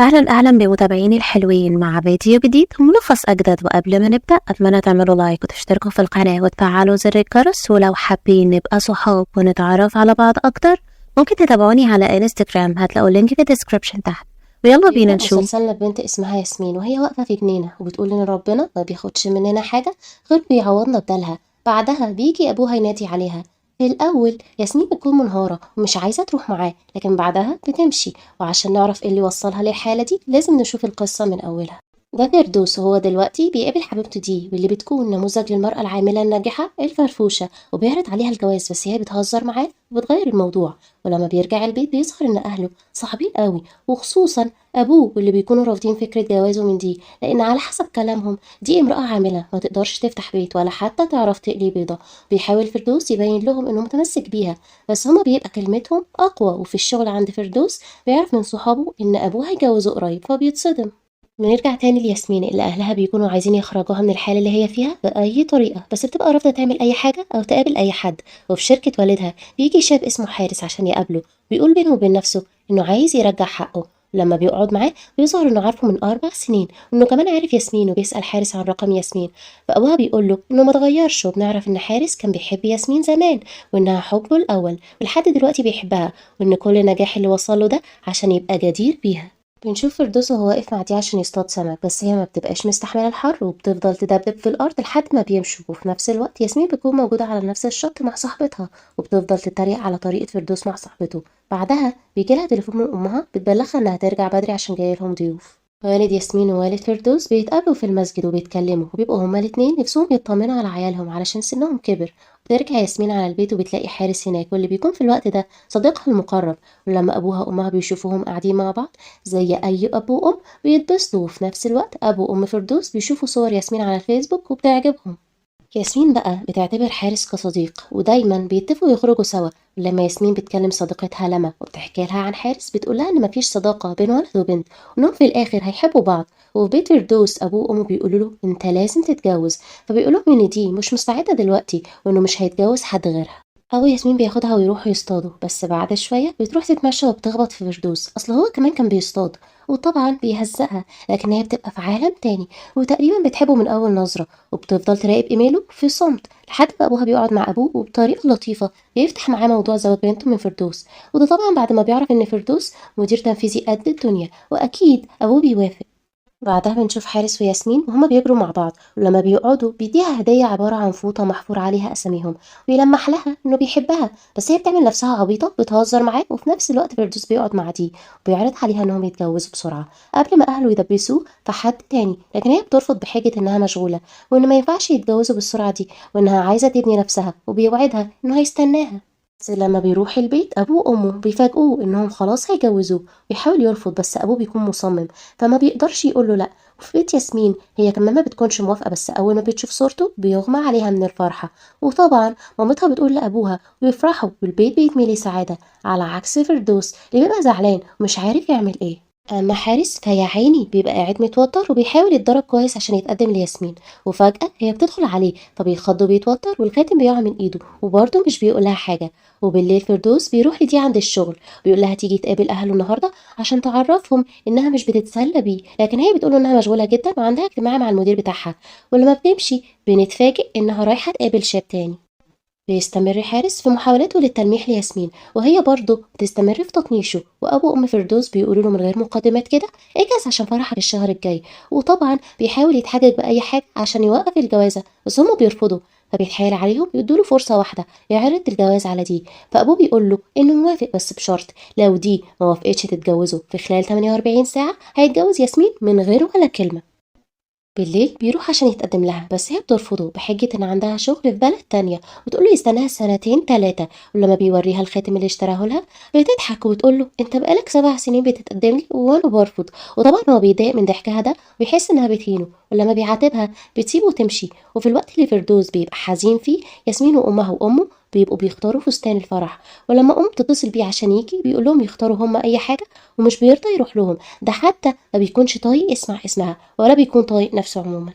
أهلا بمتابعيني الحلوين مع فيديو جديد وملخص أجدد. وقبل ما نبدأ أتمنى تعملوا لايك وتشتركوا في القناة وتفعلوا زر الجرس، ولو حابين نبقى صحاب ونتعرف على بعض أكتر ممكن تتابعوني على انستجرام، هتلاقوا اللينك في الديسكريبشن تحت. ويلا بينا بيبدأ نشوف. مسلسلنا ببنت اسمها ياسمين وهي واقفة في جنينة وبتقول إن ربنا ما بياخدش مننا حاجة غير بيعوضنا بدالها. بعدها بيجي أبوها ينادي عليها. في الأول ياسمين بتكون منهارة ومش عايزة تروح معاه، لكن بعدها بتمشي. وعشان نعرف ايه اللي وصلها للحالة دي لازم نشوف القصة من أولها. ده فردوس، وهو دلوقتي بيقابل حبيبته دي واللي بتكون نموذج للمرأة العاملة الناجحة الفرفوشة، وبيعرض عليها الجواز، بس هي بتهزر معاه وبتغير الموضوع. ولما بيرجع البيت بيظهر إن أهله صعبين قوي، وخصوصا أبوه، واللي بيكونوا رافضين فكرة جوازه من دي، لأن على حسب كلامهم دي امرأة عاملة ما تقدرش تفتح بيت ولا حتى تعرف تقلي بيضة. بيحاول فردوس يبين لهم إنه متمسك بيها، بس هما بيبقى كلمتهم أقوى. وفي الشغل عند فردوس بيعرف من صحابه إن أبوه هيجوزه قريب فبيتصدم. بنرجع تاني لياسمين اللي أهلها بيكونوا عايزين يخرجوها من الحالة اللي هي فيها بأي طريقة، بس بتبقى رافضة تعمل أي حاجة أو تقابل أي حد. وفي شركة والدها بيجي شاب اسمه حارس عشان يقابله، بيقول بينه وبين نفسه إنه عايز يرجع حقه. لما بيقعد معاه بيظهر إنه عارفه من 4 سنين، وإنه كمان عارف ياسمين، وبيسأل حارس عن رقم ياسمين. فأبوها بيقول له إنه متغيرش، وبنعرف إن حارس كان بيحب ياسمين زمان، وإنها حبه الأول ولحد دلوقتي بيحبها، وإن كل النجاح اللي وصله ده عشان يبقى جدير بيها. بنشوف فردوس وهو واقف مع دي عشان يصطاد سمك، بس هي ما بتبقاش مستحملة الحر وبتفضل تدبدب في الأرض لحد ما بيمشوا. وفي نفس الوقت ياسمين بتكون موجودة على نفس الشط مع صاحبتها، وبتفضل تتريق على طريقة فردوس مع صاحبته. بعدها بيجيلها تليفون من أمها بتبلغها إنها ترجع بدري عشان جايلهم ضيوف. والد ياسمين ووالد فردوس بيتقابلوا في المسجد وبيتكلموا، وبيبقوا هما الاتنين نفسهم يطمنوا على عيالهم علشان سنهم كبر. بترجع ياسمين على البيت وبتلاقي حارس هناك، واللي بيكون في الوقت ده صديقها المقرب. ولما أبوها وأمها بيشوفوهم قاعدين مع بعض زي أي أب وأم بيتبسطوا، وفي نفس الوقت أبو وأم فردوس بيشوفوا صور ياسمين على الفيسبوك وبتعجبهم. ياسمين بقى بتعتبر حارس كصديق، ودايما بيتفقوا يخرجوا سوا. ولما ياسمين بتكلم صديقتها لما وبتحكي لها عن حارس، بتقولها ان مفيش صداقة بين ولد وبنت، وانهم في الاخر هيحبوا بعض. وفي بيت فردوس ابوه وامه بيقولوا له انت لازم تتجوز، فبيقولوا ان دي مش مستعدة دلوقتي، وانه مش هيتجوز حد غيرها. أبو ياسمين بياخدها ويروحوا يصطادوا، بس بعد شوية بتروح تتمشى وبتخبط في فردوس، أصل هو كمان كان بيصطاد. وطبعا بيهزقها، لكن هي بتبقى في عالم تاني وتقريبا بتحبه من أول نظرة، وبتفضل تراقب إيميله في صمت لحد ما أبوها بيقعد مع أبوه وبطريقة لطيفة بيفتح معاه موضوع زواج بنته من فردوس. وده طبعا بعد ما بيعرف إن فردوس مدير تنفيذي قد الدنيا، وأكيد أبوه بيوافق. بعدها بنشوف حارس وياسمين وهما بيجروا مع بعض، ولما بيقعدوا بيديها هدية عبارة عن فوطة محفور عليها أساميهم، ويلمح لها إنه بيحبها، بس هي بتعمل نفسها عبيطة بتهزر معاه. وفي نفس الوقت فردوس بيقعد مع دي وبيعرض عليها إنهم يتجوزوا بسرعة قبل ما أهله يدبسوه في حد تاني، لكن هي بترفض بحجة إنها مشغولة، وإن ما ينفعش يتجوزوا بالسرعة دي، وإنها عايزة تبني نفسها، وبيوعدها إنه هيستناها. بس لما بيروح البيت أبوه وأمه بيفاجئوه إنهم خلاص هيجوزوه. بيحاول يرفض بس أبوه بيكون مصمم، فما بيقدرش يقوله لأ. وفي بيت ياسمين هي كمان ما بتكونش موافقة، بس أول ما بتشوف صورته بيغمى عليها من الفرحة. وطبعا مامتها بتقول لأبوها ويفرحوا والبيت بيتملي سعادة، على عكس فردوس اللي بيبقى زعلان ومش عارف يعمل ايه. أما حارس فيا عيني بيبقى قاعد متوتر وبيحاول يتدرب كويس عشان يتقدم لياسمين، وفجأة هي بتدخل عليه فبيتخض وبيتوتر، والخاتم بيقع من ايده وبرضه مش بيقولها حاجة. وبالليل فردوس بيروح لدي عند الشغل، بيقول لها تيجي تقابل أهله النهاردة عشان تعرفهم إنها مش بتتسلى بيه، لكن هي بتقوله إنها مشغولة جدا وعندها اجتماع مع المدير بتاعها. ولما بنمشي بنتفاجئ إنها رايحة تقابل شاب تاني. بيستمر حارس في محاولاته للتلميح لياسمين، وهي برضه بتستمر في تطنيشه. وأبو وأم فردوس بيقولوا له من غير مقدمات كده اجهز عشان فرحك الشهر الجاي. وطبعا بيحاول يتحجج بأي حاجة عشان يوقف الجوازة، بس هما بيرفضوا. فبيتحايل عليهم يدوله فرصة واحدة يعرض الجواز على دي. فأبوه بيقول له إنه موافق بس بشرط لو دي ما وافقتش تتجوزه في خلال 48 ساعة هيتجوز ياسمين من غير ولا كلمة. بالليل بيروح عشان يتقدم لها، بس هي بترفضه بحجة إن عندها شغل في بلد تانية، وتقوله يستناها سنتين تلاتة. ولما بيوريها الخاتم اللي اشتراه لها بتضحك وتقوله انت بقالك 7 سنين بتتقدم لي وانا برفض. وطبعا هو بيتضايق من ضحكها ده ويحس انها بتهينه، ولما بيعاتبها بتسيبه وتمشي. وفي الوقت اللي فردوس بيبقى حزين فيه ياسمين وامها وامه بيبقوا بيختاروا فستان الفرح. ولما تتصل بيه عشان يجي بيقول لهم يختاروا هما اي حاجه، ومش بيرضى يروح لهم، ده حتى ما بيكونش طايق يسمع اسمها ولا بيكون طايق نفسه عموما.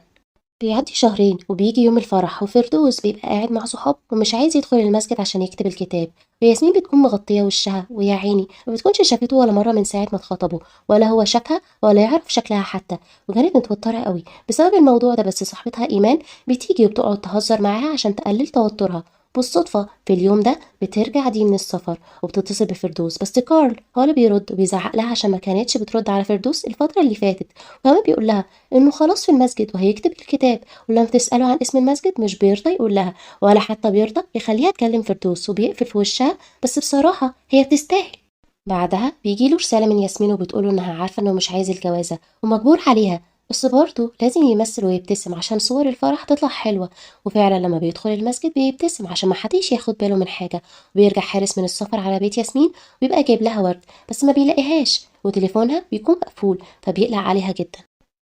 بيعدي شهرين وبيجي يوم الفرح وفردوس بيبقى قاعد مع صحابه ومش عايز يدخل المسجد عشان يكتب الكتاب، وياسمين بتكون مغطية وشها ويا عيني ما بتكونش شافته ولا مرة من ساعة ما اتخطبوا، ولا هو شافها ولا يعرف شكلها حتى، وكانت متوترة قوي بسبب الموضوع ده. بس صاحبتها إيمان بتيجي وبتقعد تهزر معاها عشان تقلل توترها. بالصدفة في اليوم ده بترجع دي من السفر وبتتصل بفردوس، بس كارل هو اللي بيرد وبيزعق لها عشان ما كانتش بترد على فردوس الفترة اللي فاتت، وكمان بيقول لها إنه خلاص في المسجد وهيكتب الكتاب، ولما تسأله عن اسم المسجد مش بيرضى يقول لها ولا حتى بيرضى يخليها تكلم فردوس وبيقفل في وشها. بس بصراحة هي بتستاهل. بعدها بيجيله رسالة من ياسمين وبتقوله إنها عارفة إنه مش عايز الجوازة ومجبور عليها، بس برضه لازم يمثل ويبتسم عشان صور الفرح تطلع حلوة. وفعلا لما بيدخل المسجد بيبتسم عشان محدش ياخد باله من حاجة، وبيرجع حارس من السفر على بيت ياسمين وبيبقى جايب لها ورد، بس ما بيلاقيهاش وتليفونها بيكون مقفول فبيقلق عليها جدا.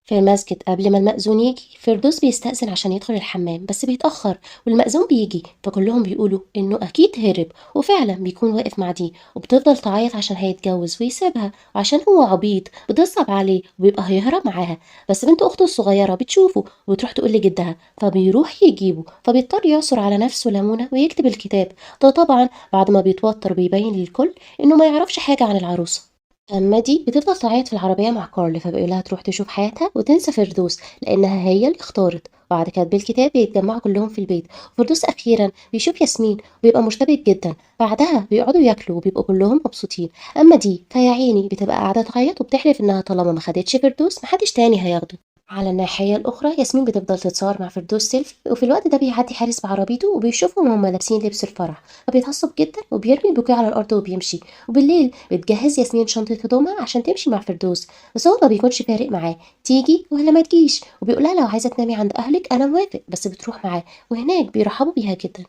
في المسجد قبل ما المأذون يجي فردوس بيستأذن عشان يدخل الحمام بس بيتأخر، والمأذون بيجي فكلهم بيقولوا إنه أكيد هرب، وفعلا بيكون واقف مع دي وبتفضل تعيط عشان هيتجوز ويسيبها وعشان هو عبيط بتصعب عليه وبيبقى هيهرب معاها. بس بنت أخته الصغيرة بتشوفه وبتروح تقول لجدها فبيروح يجيبه، فبيضطر يعصر على نفسه ليمونة ويكتب الكتاب ده طبعا بعد ما بيتوتر بيبين للكل إنه ما يعرفش حاجة عن العروسة. أما دي بتفضل تعيط في العربية مع كارل فبيقولها تروح تشوف حياتها وتنسى فردوس لأنها هي اللي اختارت. بعد كتب الكتاب بيتجمعوا كلهم في البيت، وفردوس أخيرا بيشوف ياسمين وبيبقى مرتبط جدا. بعدها بيقعدوا ياكلوا وبيبقوا كلهم مبسوطين. أما دي فيا عيني بتبقى قاعدة تعيط وبتحلف إنها طالما ما خدتش فردوس محدش تاني هياخده. على الناحية الأخرى ياسمين بتفضل تتصور مع فردوس سيلفي، وفي الوقت ده بيعدي حارس بعربيته وبيشوفهم وهم لابسين لبس الفرح فبيتعصب جدا وبيرمي البوكيه على الأرض وبيمشي. وبالليل بتجهز ياسمين شنطة هدومها عشان تمشي مع فردوس، بس هو ما بيكونش فارق معاه تيجي ولا ما تجيش، وبيقولها لو عايزة تنامي عند أهلك أنا موافق، بس بتروح معاه وهناك بيرحبوا بيها جدا.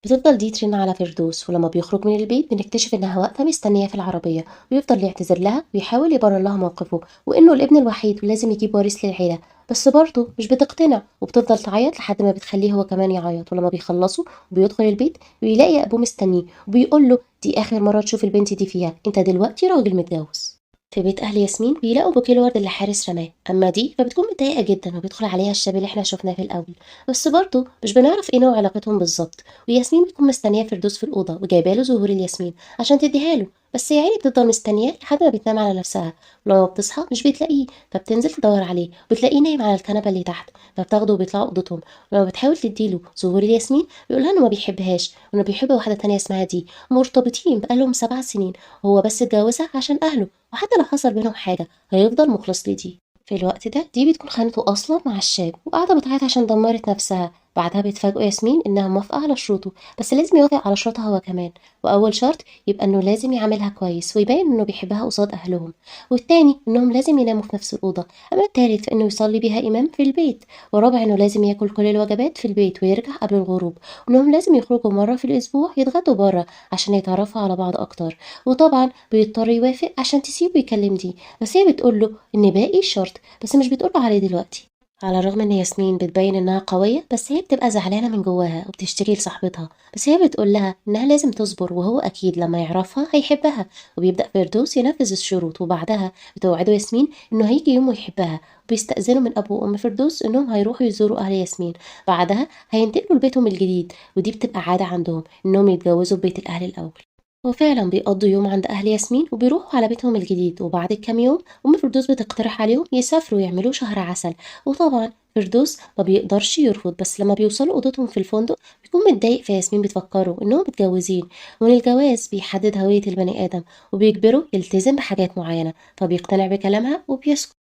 بتفضل دي ترن على فردوس ولما بيخرج من البيت بنكتشف انها واقفه مستنيه في العربيه، ويفضل يعتذر لها ويحاول يبرر لها موقفه وانه الابن الوحيد ولازم يجيب وارث للعيله، بس برضه مش بتقتنع وبتفضل تعيط لحد ما بتخليه هو كمان يعيط. ولما بيخلصوا وبيدخل البيت بيلاقي ابوه مستنيه وبيقول له دي اخر مره تشوف البنت دي فيها، انت دلوقتي راجل متجوز. في بيت أهل ياسمين بيلاقوا بوكيه الورد اللي حارس رماه، أما دي فبتكون متضايقة جدا وبيدخل عليها الشاب اللي احنا شفناه في الأول، بس برضه مش بنعرف ايه نوع علاقتهم بالظبط. وياسمين بتكون مستنية فردوس في الأوضة وجايباله زهور الياسمين عشان تديها له، بس يا عيني بتفضل مستنياه لحد ما بتنام على نفسها، ولما بتصحى مش بتلاقيه فبتنزل تدور عليه وبتلاقيه نايم على الكنبة اللي تحت، فبتاخده وبيطلعوا أوضتهم. ولما بتحاول تديله زهور الياسمين بيقولها إنه ما بيحبهاش وإنه بيحب واحدة تانية اسمها دي، مرتبطين بقالهم 7 سنين، هو بس اتجوزها عشان أهله، وحتى لو حصل بينهم حاجة هيفضل مخلص لدي. في الوقت ده دي بتكون خانته أصلا مع الشاب وقاعدة بتعيط عشان دمرت نفسها. بعدها بيتفاجئوا ياسمين إنها موافقة على شروطه، بس لازم يوافق على شروطها هو كمان، وأول شرط يبقى إنه لازم يعاملها كويس ويبين إنه بيحبها قصاد أهلهم، والتاني إنهم لازم يناموا في نفس الأوضة، أما التالت فإنه يصلي بيها إمام في البيت، والرابع إنه لازم ياكل كل الوجبات في البيت ويرجع قبل الغروب، وإنهم لازم يخرجوا مرة في الأسبوع يتغدوا بره عشان يتعرفوا على بعض أكتر. وطبعا بيضطر يوافق عشان تسيبه يكلم دي، بس هي بتقوله إن باقي الشرط بس مش بتقوله عليه دلوقتي. على الرغم ان ياسمين بتبين انها قوية بس هي بتبقى زعلانة من جواها وبتشتكي لصاحبتها، بس هي بتقول لها انها لازم تصبر وهو اكيد لما يعرفها هيحبها. وبيبدأ فردوس ينفذ الشروط وبعدها بتوعده ياسمين انه هيجي يوم ويحبها، وبيستأذنوا من ابو وام فردوس انهم هيروحوا يزوروا اهل ياسمين، بعدها هينتقلوا لبيتهم الجديد، ودي بتبقى عادة عندهم انهم يتجوزوا في بيت الاهل الاول. وفعلا بيقضوا يوم عند أهل ياسمين وبيروحوا على بيتهم الجديد، وبعد كام يوم أم فردوس بتقترح عليهم يسافروا يعملوا شهر عسل، وطبعا فردوس ما بيقدرش يرفض، بس لما بيوصلوا أوضتهم في الفندق بيكون متضايق، في ياسمين بتفكروا إنهم متجوزين وإن الجواز بيحدد هوية البني آدم وبيجبره يلتزم بحاجات معينة، فبيقتنع بكلامها وبيسكت.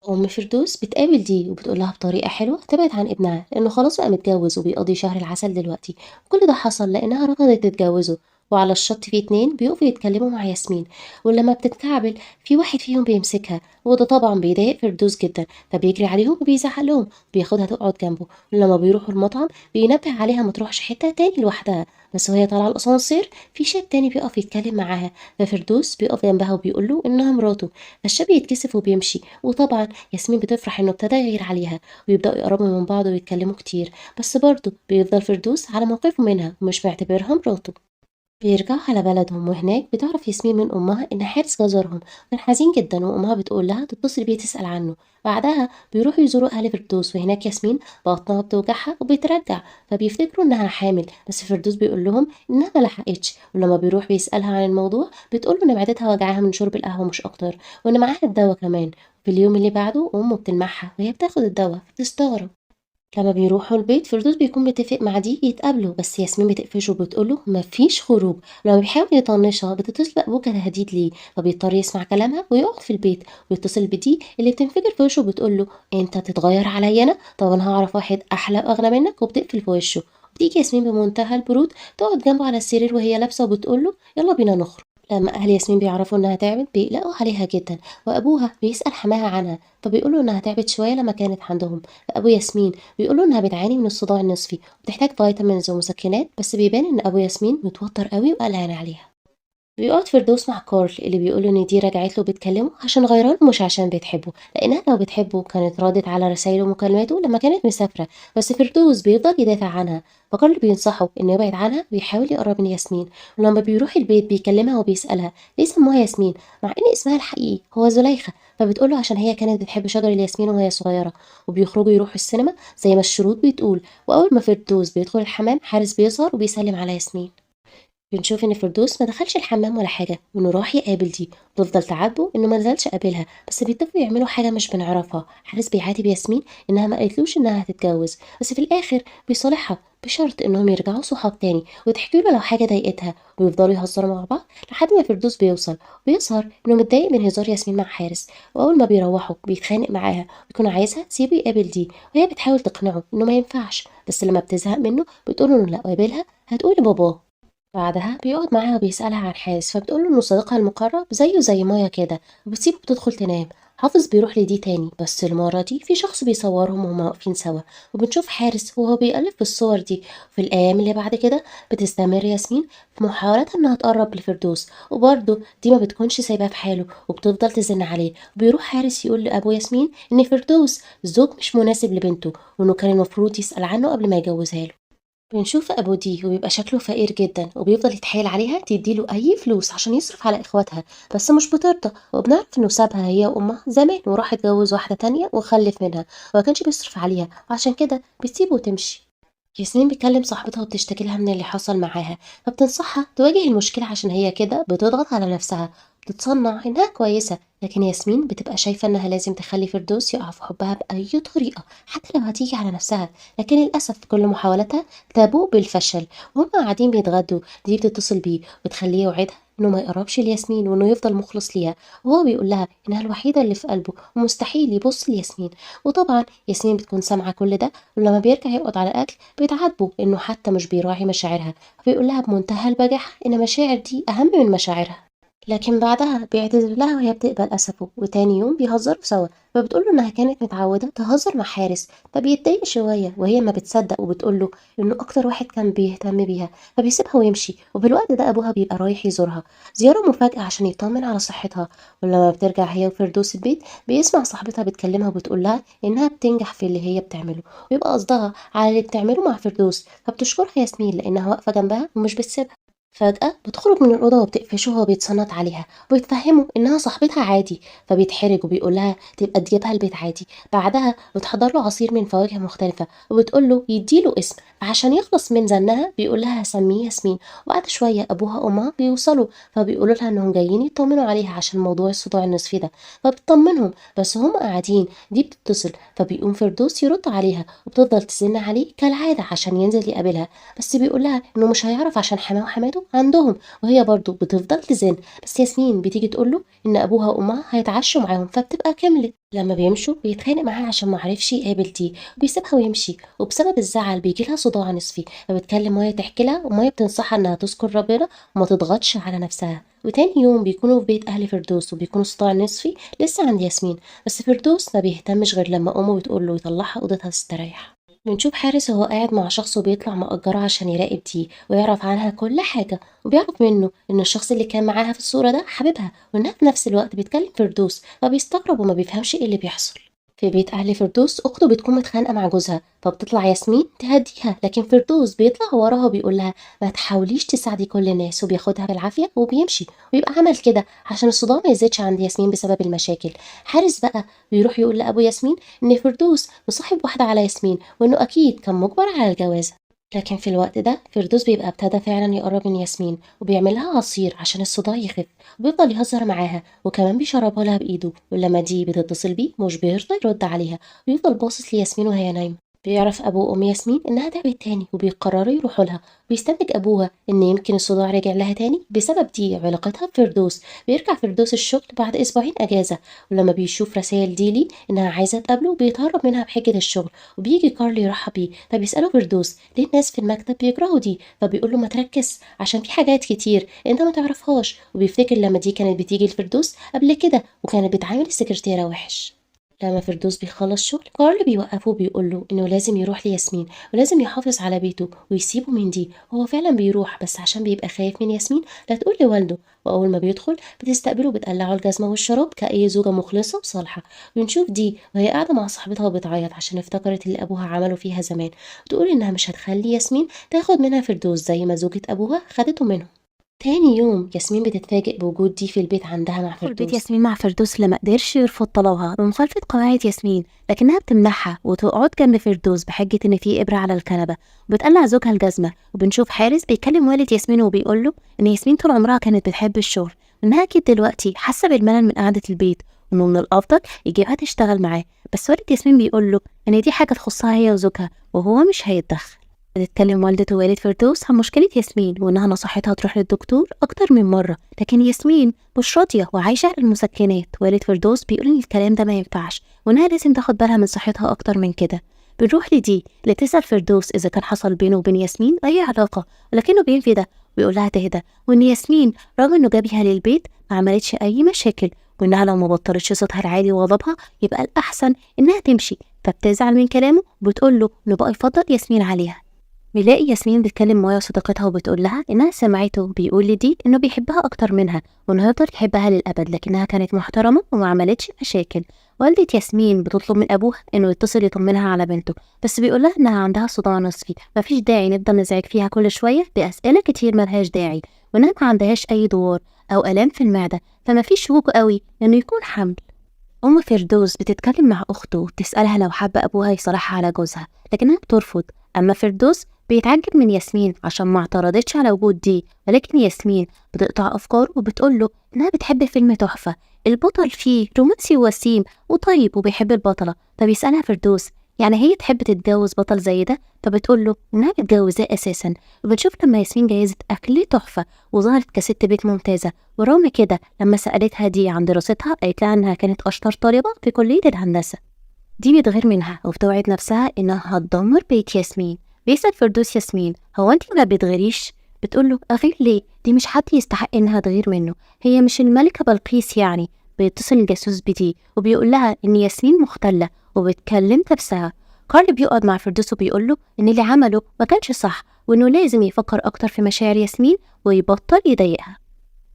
أم فردوس بتقابل دي وبتقولها بطريقة حلوة تبعد عن ابنها لأنه خلاص بقى متجوز وبيقضي شهر العسل دلوقتي. كل ده حصل لأنها رفضت تتجوزه. وعلى الشط في اتنين بيقفوا يتكلموا مع ياسمين، ولما بتتكعبل في واحد فيهم بيمسكها، وده طبعا بيضايق فردوس جدا فبيجري عليهم وبيزعق لهم، بياخدها تقعد جنبه. ولما بيروحوا المطعم بينبه عليها ما تروحش حتة تاني لوحدها، بس وهي طالعة الأسانسير في شاب تاني بيقف يتكلم معاها، ففردوس بيقف جنبها وبيقول له إنها مراته، فالشاب يتكسف وبيمشي. وطبعا ياسمين بتفرح إنه ابتدى يغير عليها ويبدأوا يقربوا من بعض ويتكلموا كتير، بس برضه بيفضل فردوس على موقفه منها ومش معتبرها مراته. بيرجعوا على بلدهم وهناك بتعرف ياسمين من أمها إن حارس جزرهم، كان حزين جدا وأمها بتقول لها تتصل بيه تسأل عنه. بعدها بيروحوا يزوروا أهل فردوس وهناك ياسمين بطنها بتوجعها وبيترجع، فبيفتكروا إنها حامل، بس فردوس بيقول لهم إنها ملحقتش، ولما بيروح بيسألها عن الموضوع بتقوله إن معدتها وجعاها من شرب القهوة مش أكتر، وإن معاها الدواء كمان. في اليوم اللي بعده أمه بتلمعها وهي بتاخد الدواء بتستغرب. لما بيروحوا البيت فردوس بيكون متفق مع دي يتقابلوا، بس ياسمين بتقفشه وبتقوله مفيش خروج. لما بيحاول يطنشها بتتصل بأبوه كتهديد ليه، فبيضطر يسمع كلامها ويقعد في البيت ويتصل بدي اللي بتنفجر في وشه وبتقوله انت تتغير عليا انا؟ طب انا هعرف واحد احلى واغنى منك، وبتقفل في وشه. بتيجي ياسمين بمنتهى البرود تقعد جنبه على السرير وهي لابسه وبتقوله يلا بينا نخرج. لما أهل ياسمين بيعرفوا إنها تعبت بيقلقوا عليها جدا، وأبوها بيسأل حماها عنها فبيقولوا إنها تعبت شوية لما كانت عندهم. فأبو ياسمين بيقولوا إنها بتعاني من الصداع النصفي وبتحتاج فيتامينز ومسكنات، بس بيبان إن أبو ياسمين متوتر قوي وقلقان عليها. بيقعد فردوس مع كارل اللي بيقول ان دي رجعت له بتكلمه عشان غيران مش عشان بتحبه، لانها لو بتحبه كانت ردت على رسايله ومكالماته لما كانت مسافره، بس فردوس بيفضل يدافع عنها. فكارل بينصحه انه يبعد عنها ويحاول يقرب من ياسمين، ولما بيروح البيت بيكلمها وبيسالها ليه سموها ياسمين مع ان اسمها الحقيقي هو زليخه، فبتقوله عشان هي كانت بتحب شجر الياسمين وهي صغيره. وبيخرجوا يروحوا السينما زي ما الشروط بتقول، واول ما فردوس بيدخل الحمام حارس بيظهر وبيسلم على ياسمين. بنشوف إن فردوس ما دخلش الحمام ولا حاجة، وإنه راح يقابل دي، بتفضل تعاتبه إنه ما نزلش قابلها، بس بيتفقوا يعملوا حاجة مش بنعرفها. حارس بيعاتب ياسمين إنها ما قالتلوش إنها هتتجوز، بس في الآخر بيصالحها بشرط إنهم يرجعوا صحاب تاني وتحكي له لو حاجة ضايقتها، ويفضلوا يهزروا مع بعض لحد ما فردوس بيوصل ويظهر إنه متضايق من هزار ياسمين مع حارس. وأول ما بيروحوا بيتخانق معاها ويكون عايزها تسيبه يقابل دي، وهي بتحاول تقنعه إنه ما ينفعش، بس لما بتزهق منه بتقوله إنه لو قابلها هتقول لباباه. بعدها بيقعد معاها وبيسألها عن حارس، فبتقوله إنه صديقها المقرب زيه زي مايا كده، وبتسيبه بتدخل تنام. حافظ بيروح لدي تاني، بس المرة دي في شخص بيصورهم وهما واقفين سوا، وبنشوف حارس وهو بيقلب في الصور دي. في الأيام اللي بعد كده بتستمر ياسمين في محاولاتها إنها تقرب لفردوس، وبرضه دي ما بتكونش سايباه في حاله وبتفضل تزن عليه. وبيروح حارس يقول لأبو ياسمين إن فردوس زوج مش مناسب لبنته، وإنه كان المفروض يسأل عنه قبل ما يجوزها له. بنشوف أبو دي وبيبقى شكله فقير جدا، وبيفضل يتحايل عليها تديله أي فلوس عشان يصرف على إخواتها، بس مش بترضى. وبنعرف إنه سابها هي وأمها زمان وراح اتجوز واحدة تانية وخلف منها، وما كانش بيصرف عليها وعشان كده بتسيبه وتمشي. ياسمين بتكلم صاحبتها وبتشتكي لها من اللي حصل معاها، فبتنصحها تواجه المشكلة عشان هي كده بتضغط على نفسها، بتتصنع إنها كويسة. لكن ياسمين بتبقى شايفة إنها لازم تخلي فردوس يقع في حبها بأي طريقة حتى لو هتيجي على نفسها، لكن للأسف كل محاولاتها تبوء بالفشل. وهم قاعدين بيتغدوا دي بتتصل بيه وتخليه يوعدها إنه ما يقربش لياسمين وإنه يفضل مخلص ليها، وهو بيقول لها إنها الوحيدة اللي في قلبه ومستحيل يبص لياسمين. وطبعا ياسمين بتكون سامعة كل ده، ولما بيرجع يقعد على الأكل بيتعاتبوا إنه حتى مش بيراعي مشاعرها، فبيقول لها بمنتهى البجاحة إن مشاعر دي أهم من مشاعرها. لكن بعدها بيعتذر لها وهي بتقبل أسفه، وتاني يوم بيهزروا سوا، فبتقوله إنها كانت متعودة تهزر مع حارس، فبيتضايق شوية وهي ما بتصدق وبتقوله إنه أكتر واحد كان بيهتم بيها، فبيسيبها ويمشي. وفي الوقت ده أبوها بيبقى رايح يزورها زيارة مفاجأة عشان يطمن على صحتها. ولما بترجع هي وفردوس البيت بيسمع صاحبتها بتكلمها وبتقول لها إنها بتنجح في اللي هي بتعمله، ويبقى قصدها على اللي بتعمله مع فردوس، فبتشكرها ياسمين لأنها واقفة جنبها ومش بتسيبها. فجأة بتخرج من الأوضة وبتقفشه وهو بيتصنت عليها وبتفهمه إنها صاحبتها عادي، فبيتحرج وبيقولها تبقى تجيبها البيت عادي. بعدها بتحضر له عصير من فواكه مختلفة وبتقوله يديله اسم، فعشان يخلص من زنها بيقولها هسميه ياسمين. وبعد شوية أبوها وأمها بيوصلوا، فبيقولوا لها إنهم جايين يطمنوا عليها عشان موضوع الصداع النصفي ده، فبتطمنهم. بس هم قاعدين دي بتتصل، فبيقوم فردوس يرد عليها وبتفضل تزن عليه كالعادة عشان ينزل يقابلها، بس بيقول لها إنه مش هيعرف عشان حماه وحماته عندهم، وهي برضه بتفضل تزن. بس ياسمين بتيجي تقول له إن أبوها وأمها هيتعشوا معاهم، فبتبقى كملت. لما بيمشوا بيتخانق معاها عشان معرفش يقابل دي وبيسيبها ويمشي، وبسبب الزعل بيجيلها صداع نصفي، فبتكلم مايا تحكي لها، ومايا بتنصحها إنها تذكر ربنا وما تضغطش على نفسها. وتاني يوم بيكونوا في بيت أهل فردوس وبيكونوا صداع نصفي لسه عند ياسمين، بس فردوس ما بيهتمش غير لما أمه بتقول له يطلعها أوضتها تستريح. بنشوف حارس وهو قاعد مع شخص وبيطلع مأجره عشان يراقب دي ويعرف عنها كل حاجة، وبيعرف منه إن الشخص اللي كان معاها في الصورة ده حبيبها، وإنها في نفس الوقت بتكلم فردوس، فبيستغرب وما بيفهمش إيه اللي بيحصل. في بيت أهل فردوس أخته بتكون متخانقة مع جوزها، فبتطلع ياسمين تهديها، لكن فردوس بيطلع وراها وبيقول لها ما تحاوليش تساعدي كل الناس، وبياخدها بالعافية وبيمشي، ويبقى عمل كده عشان الصداع ما يزيدش عند ياسمين بسبب المشاكل. حارس بقى بيروح يقول لأبو ياسمين إن فردوس مصاحب واحدة على ياسمين، وإنه أكيد كان مجبر على الجواز. لكن في الوقت ده فردوس بيبقى ابتدى فعلا يقرب من ياسمين، وبيعملها عصير عشان الصداع يخف، وبيفضل يهزر معاها، وكمان بيشربها لها بإيده، ولما دي بتتصل بيه مش بيرضى يرد عليها، ويفضل باصص لياسمين وهي نايمة. بيعرف أبو وأم ياسمين إنها تعبت تاني، وبيقرروا يروحوا لها، ويستنتج أبوها إن يمكن الصداع رجع لها تاني بسبب دي علاقتها بفردوس. بيرجع فردوس الشغل بعد أسبوعين أجازة، ولما بيشوف رسائل ديلي إنها عايزة تقابله بيتهرب منها بحجة الشغل، وبيجي كارل يرحب بيه، فبيسأله فردوس ليه الناس في المكتب بيكرهوا دي، فبيقول له ما تركز عشان في حاجات كتير انت ما تعرفهاش، وبيفتكر لما دي كانت بتيجي لفردوس قبل كده وكانت بتعامل السكرتيرة وحش. لما فردوس بيخلص شغل كارل بيوقفه وبيقول له انه لازم يروح لياسمين، ولازم يحافظ على بيته ويسيبه من دي. هو فعلا بيروح بس عشان بيبقى خايف من ياسمين لا تقول لوالده. واول ما بيدخل بتستقبله بتقلعه الجزمه والشراب كأي زوجه مخلصه وصالحه. ونشوف دي وهي قاعده مع صاحبتها وبتعيط عشان افتكرت اللي ابوها عمله فيها زمان، وتقول انها مش هتخلي ياسمين تاخد منها فردوس زي ما زوجة ابوها خدته منه. تاني يوم ياسمين بتتفاجئ بوجود دي في البيت عندها مع دخل بيت فردوس. ياسمين مع فردوس لما قدرش يرفض طلبها بمخالفة قواعد ياسمين، لكنها بتمنعها وتقعد جنب فردوس بحجة إن في إبرة على الكنبة، وبتقلع زوجها الجزمة. وبنشوف حارس بيكلم والد ياسمين وبيقول له إن ياسمين طول عمرها كانت بتحب الشغل، وإنها أكيد دلوقتي حاسة بالملل من قعدة البيت، وإنه من الأفضل يجيبها تشتغل معاه. بس والد ياسمين بيقول له إن دي حاجة تخصها هي وزوجها وهو مش هيتدخل. بتتكلم والدة ووالد فردوس عن مشكلة ياسمين، وإنها نصحتها تروح للدكتور أكتر من مرة، لكن ياسمين مش راضية وعايشة على المسكنات. والد فردوس بيقول إن الكلام ده ما ينفعش، وإنها لازم تاخد بالها من صحتها أكتر من كده. بنروح لدي اللي تسأل فردوس إذا كان حصل بينه وبين ياسمين أي علاقة، لكنه بينفي ده ويقول لها تهدى، وإن ياسمين رغم إنه جابها للبيت ما عملتش أي مشاكل، وإنها لو ما بطلتش صوتها العالي وغضبها يبقى الأحسن إنها تمشي. فبتزعل من كلامه وبتقول له إنه بقى يفضل ياسمين عليها. بنلاقي ياسمين بتكلم مايا صديقتها وبتقول لها انها سمعته بيقول لدي انه بيحبها اكتر منها، وانه هيفضل يحبها للابد، لكنها كانت محترمه وما عملتش مشاكل. والدة ياسمين بتطلب من ابوها انه يتصل يطمنها على بنته، بس بيقول لها انها عندها صداع نصفي، مفيش داعي نفضل نزعج فيها كل شويه باسئله كتير ملهاش داعي، وانها ما عندهاش اي دوار او الام في المعده، فمفيش وجه قوي انه يكون حمل. أم فردوس بتتكلم مع أخته وبتسألها لو حابة أبوها يصالحها على جوزها، لكنها بترفض. أما فردوس بيتعجب من ياسمين عشان ما اعترضتش على وجود دي، ولكن ياسمين بتقطع أفكاره وبتقوله إنها بتحب فيلم تحفة البطل فيه رومانسي وسيم وطيب وبيحب البطلة. فبيسألها فردوس يعني هي تحب تتجوز بطل زي ده، فبتقوله إنها متجوزاه أساسا. وبنشوف لما ياسمين جايزة أكل تحفة وظهرت كست بيت ممتازة، ورغم كده لما سألتها دي عن دراستها قالت لها إنها كانت أشطر طالبة في كلية الهندسة. دي بتغير منها وبتوعد نفسها إنها هتدمر بيت ياسمين. بيسأل فردوس ياسمين هو أنتِ ما بتغيريش؟ بتقوله أغير ليه؟ دي مش حد يستحق إنها تغير منه، هي مش الملكة بلقيس يعني. بيتصل الجاسوس بدي وبيقول لها إن ياسمين مختلة وبتكلم نفسها. كارل بيقعد مع فردوس وبيقوله إن اللي عمله ما كانش صح، وإنه لازم يفكر أكتر في مشاعر ياسمين ويبطل يضايقها.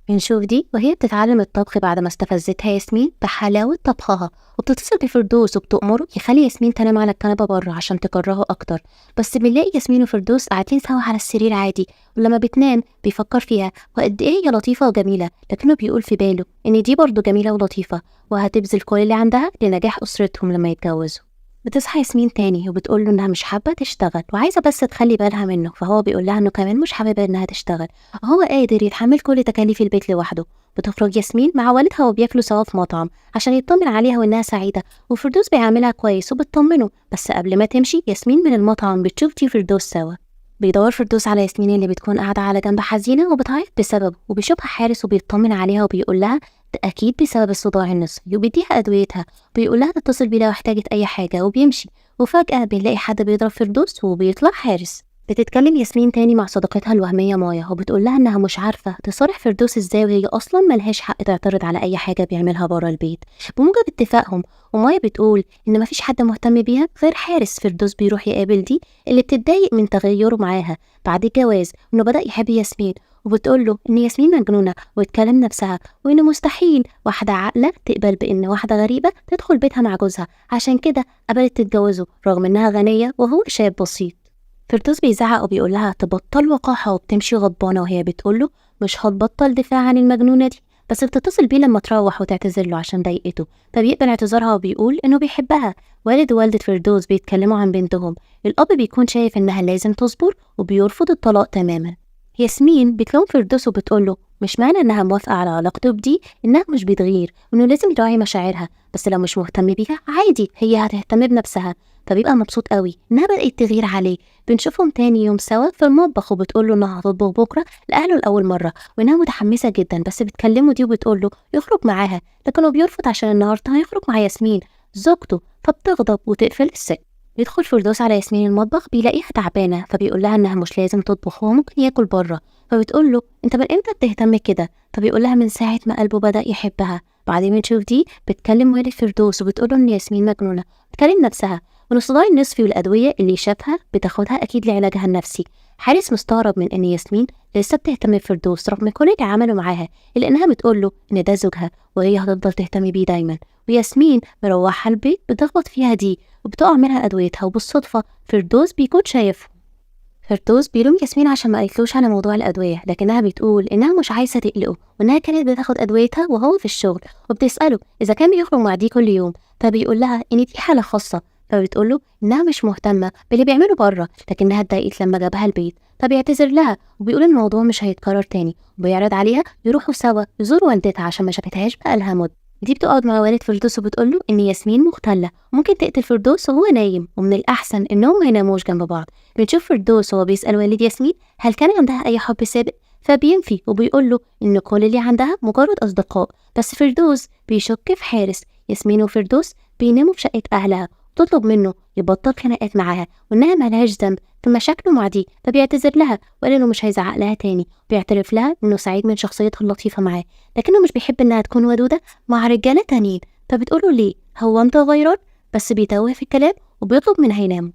بنشوف دي وهي بتتعلم الطبخ بعد ما استفزتها ياسمين بحلاوة طبخها، وبتتصل بفردوس وبتأمره يخلي ياسمين تنام على الكنبة بره عشان تكرهه أكتر. بس بنلاقي ياسمين وفردوس قاعدين سوا على السرير عادي، ولما بتنام بيفكر فيها وقد إيه هي لطيفة وجميلة، لكنه بيقول في باله إن دي برضه جميلة ولطيفة وهتبذل كل اللي عندها لنجاح أسرتهم لما يتجوزوا. بتصحى ياسمين تاني وبتقول له انها مش حابه تشتغل وعايزه بس تخلي بالها منه، فهو بيقول لها انه كمان مش حابب انها تشتغل، هو قادر يتحمل كل تكاليف البيت لوحده. بتخرج ياسمين مع والدها وبياكلوا سوا في مطعم عشان يطمن عليها وانها سعيده، وفردوس بيعاملها كويس وبتطمنه. بس قبل ما تمشي ياسمين من المطعم بتشوف دي فردوس سوا. بيدور فردوس على ياسمين اللي بتكون قاعده على جنب حزينه وبتعيط بسببه، وبيشوفها حارس وبيطمن عليها وبيقول لها ده اكيد بسبب الصداع النصفي، وبيديها ادويتها وبيقول لها تتصل بيه لو احتاجت اي حاجه، وبيمشي. وفجأة بنلاقي حد بيضرب فردوس وبيطلع حارس. بتتكلم ياسمين تاني مع صديقتها الوهمية مايا وبتقول لها انها مش عارفة تصارح فردوس ازاي، وهي اصلا ملهاش حق تعترض على اي حاجة بيعملها بره البيت بموجب اتفاقهم. ومايا بتقول ان مفيش حد مهتم بيها غير حارس. فردوس بيروح يقابل دي اللي بتتضايق من تغيره معاها بعد الجواز، انه بدأ يحب ياسمين، وبتقوله إن ياسمين مجنونة وتكلم نفسها، وإن مستحيل واحدة عاقلة تقبل بإن واحدة غريبة تدخل بيتها مع جوزها، عشان كده قبلت تتجوزه رغم إنها غنية وهو شاب بسيط. فردوس بيزعق وبيقول لها تبطل وقاحة، وبتمشي غضبانة وهي بتقوله مش هتبطل دفاع عن المجنونة دي، بس بتتصل بيه لما تروح وتعتذر له عشان ضايقته، فبيقبل اعتذارها وبيقول إنه بيحبها. والد ووالدة فردوس بيتكلموا عن بنتهم، الأب بيكون شايف إنها لازم تصبر وبيرفض الطلاق تماما. ياسمين بتلوم فردوس وبتقوله مش معنى إنها موافقة على علاقته بدي إنها مش بتغير، وإنه لازم يراعي مشاعرها، بس لو مش مهتم بيها عادي هي هتهتم بنفسها. فبيبقى مبسوط قوي إنها بدأت تغير عليه. بنشوفهم تاني يوم سوا في المطبخ وبتقوله إنها هتطبخ بكرة لأهله لأول مرة، وإنها متحمسة جدا، بس بتكلمه دي وبتقوله يخرج معاها، لكنه بيرفض عشان النهارده هيخرج مع ياسمين زوجته، فبتغضب وتقفل السكة. بيدخل فردوس على ياسمين المطبخ بيلاقيها تعبانة، فبيقول لها إنها مش لازم تطبخ، هو ممكن ياكل بره. فبتقول له أنت من إمتى بتهتم كده؟ فبيقول لها من ساعة ما قلبه بدأ يحبها. بعدين بنشوف دي بتكلم والد فردوس وبتقوله إن ياسمين مجنونة، بتكلم نفسها، وإن الصداع النصفي والأدوية اللي شافها بتاخدها أكيد لعلاجها النفسي. حارس مستغرب من إن ياسمين لسه بتهتم بفردوس رغم كل اللي عمله معاها، إلا إنها بتقوله إن ده زوجها وهي هتفضل تهتم بيه دايما. وياسمين مروحة البيت بتخبط فيها دي وبتقع منها أدويتها، وبالصدفة فردوس بيكون شايفها. فردوس بيلوم ياسمين عشان ما قالتلوش على موضوع الأدوية، لكنها بتقول إنها مش عايزة تقلقه وإنها كانت بتاخد أدويتها وهو في الشغل، وبتسأله إذا كان بيخرج مع دي كل يوم، فبيقول لها إن دي حالة خاصة. فبتقوله إنها مش مهتمة باللي بيعمله بره، لكنها اتضايقت لما جابها البيت، فبيعتذر لها وبيقول إن الموضوع مش هيتكرر تاني، وبيعرض عليها يروحوا سوا يزوروا والدتها عشان ما شافتهاش بقالها مدة. دي بتقعد مع والد فردوس وبتقوله إن ياسمين مختلة ممكن تقتل فردوس وهو نايم، ومن الأحسن إنهم ما يناموش جنب بعض. بنشوف فردوس وهو بيسأل والد ياسمين هل كان عندها أي حب سابق، فبينفي وبيقوله إن كل اللي عندها مجرد أصدقاء. بس فردوس بيشك في حارس. ياسمين وفردوس بيناموا في شقة أهلها، وتطلب منه يبطل خناقات معاها وإنها ملهاش ذنب في مشاكله مع دي، فبيعتذر لها وقال إنه مش هيزعق لها تاني. بيعترف لها إنه سعيد من شخصيتها اللطيفة معاه، لكنه مش بيحب إنها تكون ودودة مع رجالة تانيين. فبتقوله ليه هو أنت غيران، بس بيتوه في الكلام وبيطلب منها ينام.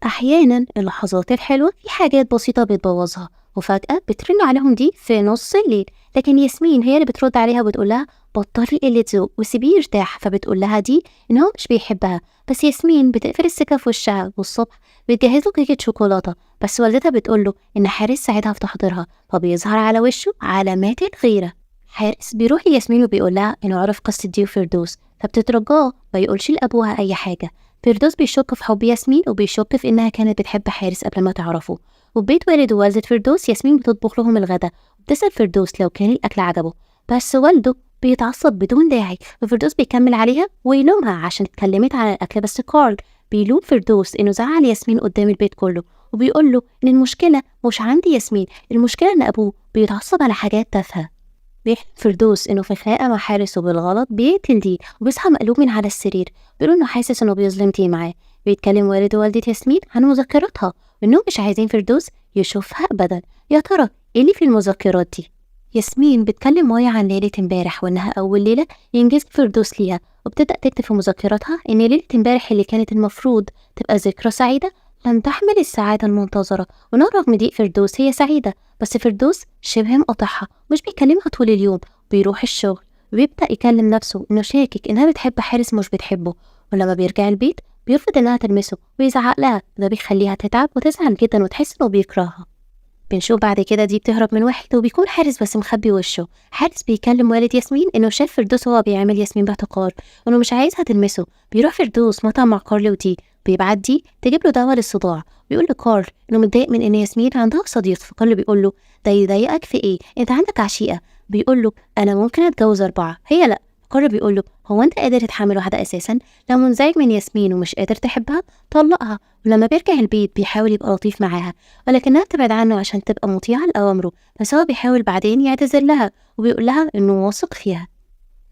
أحيانا اللحظات الحلوة في حاجات بسيطة بتبوظها، وفجأة بترن عليهم دي في نص الليل، لكن ياسمين هي اللي بترد عليها وبتقولها بطلي قلة ذوق وسيبيه يرتاح. فبتقول لها دي إن هو مش بيحبها، بس ياسمين بتقفل السكة في وشها، والصبح بتجهز له كيكة شوكولاتة، بس والدتها بتقوله إن حارس ساعدها في تحضيرها، فبيظهر على وشه علامات الغيرة. حارس بيروح لياسمين وبيقول لها إنه عرف قصة دي وفردوس، فبتترجاه ما يقولش لأبوها أي حاجة. فردوس بيشك في حب ياسمين وبيشك في إنها كانت بتحب حارس قبل ما تعرفه. وبيت والد ووالدة فردوس ياسمين بتطبخ لهم الغدا، وبتسأل فردوس لو كان الأكل عجبه، بس والده بيتعصب بدون داعي، وفردوس بيكمل عليها ويلومها عشان اتكلمت عن الأكل. بس كارل بيلوم فردوس إنه زعل ياسمين قدام البيت كله، وبيقول له إن المشكلة مش عند ياسمين، المشكلة إن أبوه بيتعصب على حاجات تافهة. بيحلم فردوس إنه في خناقة مع حارس وبالغلط بيقتل دي، وبيصحى مقلوب من على السرير، بيقول إنه حاسس إنه بيظلم دي معاه. بيتكلم والد ووالدة ياسمين عن مذكراتها وإنهم مش عايزين فردوس يشوفها أبدا. يا ترى إيه اللي في المذكرات دي؟ ياسمين بتكلم مايا عن ليلة امبارح وإنها أول ليلة ينجذب فردوس ليها، وبتبدأ تكتب في مذكراتها إن ليلة امبارح اللي كانت المفروض تبقى ذكرى سعيدة لم تحمل السعادة المنتظرة، وإنها رغم ضيق فردوس هي سعيدة، بس فردوس شبه مقاطعها، مش بيكلمها طول اليوم، بيروح الشغل وبيبدأ يكلم نفسه إنه شاكك إنها بتحب حارس مش بتحبه، ولما بيرجع البيت بيرفض إنها تلمسه ويزعق لها، وده بيخليها تتعب وتزعل جدا وتحس إنه بيكرهها. بنشوف بعد كده دي بتهرب من واحد وبيكون حارس بس مخبي وشه. حارس بيكلم والد ياسمين إنه شاف فردوس وهو بيعمل ياسمين باحتقار وإنه مش عايزها تلمسه. بيروح فردوس مطعم مع كارل ودي، بيبعت دي تجيب له دواء للصداع، بيقول لكارل إنه متضايق من إن ياسمين عندها صديق، فكارل بيقول له ده يضايقك في إيه؟ أنت عندك عشيقة. بيقول له أنا ممكن أتجوز 4، هي لأ. كارل بيقول له هو أنت قادر تتحمل واحدة أساسا؟ لو منزعج من ياسمين ومش قادر تحبها طلقها. ولما بيرجع البيت بيحاول يبقى لطيف معاها، ولكنها بتبعد عنه عشان تبقى مطيعة لأوامره، بس هو بيحاول بعدين يعتذر لها وبيقول لها إنه واثق فيها.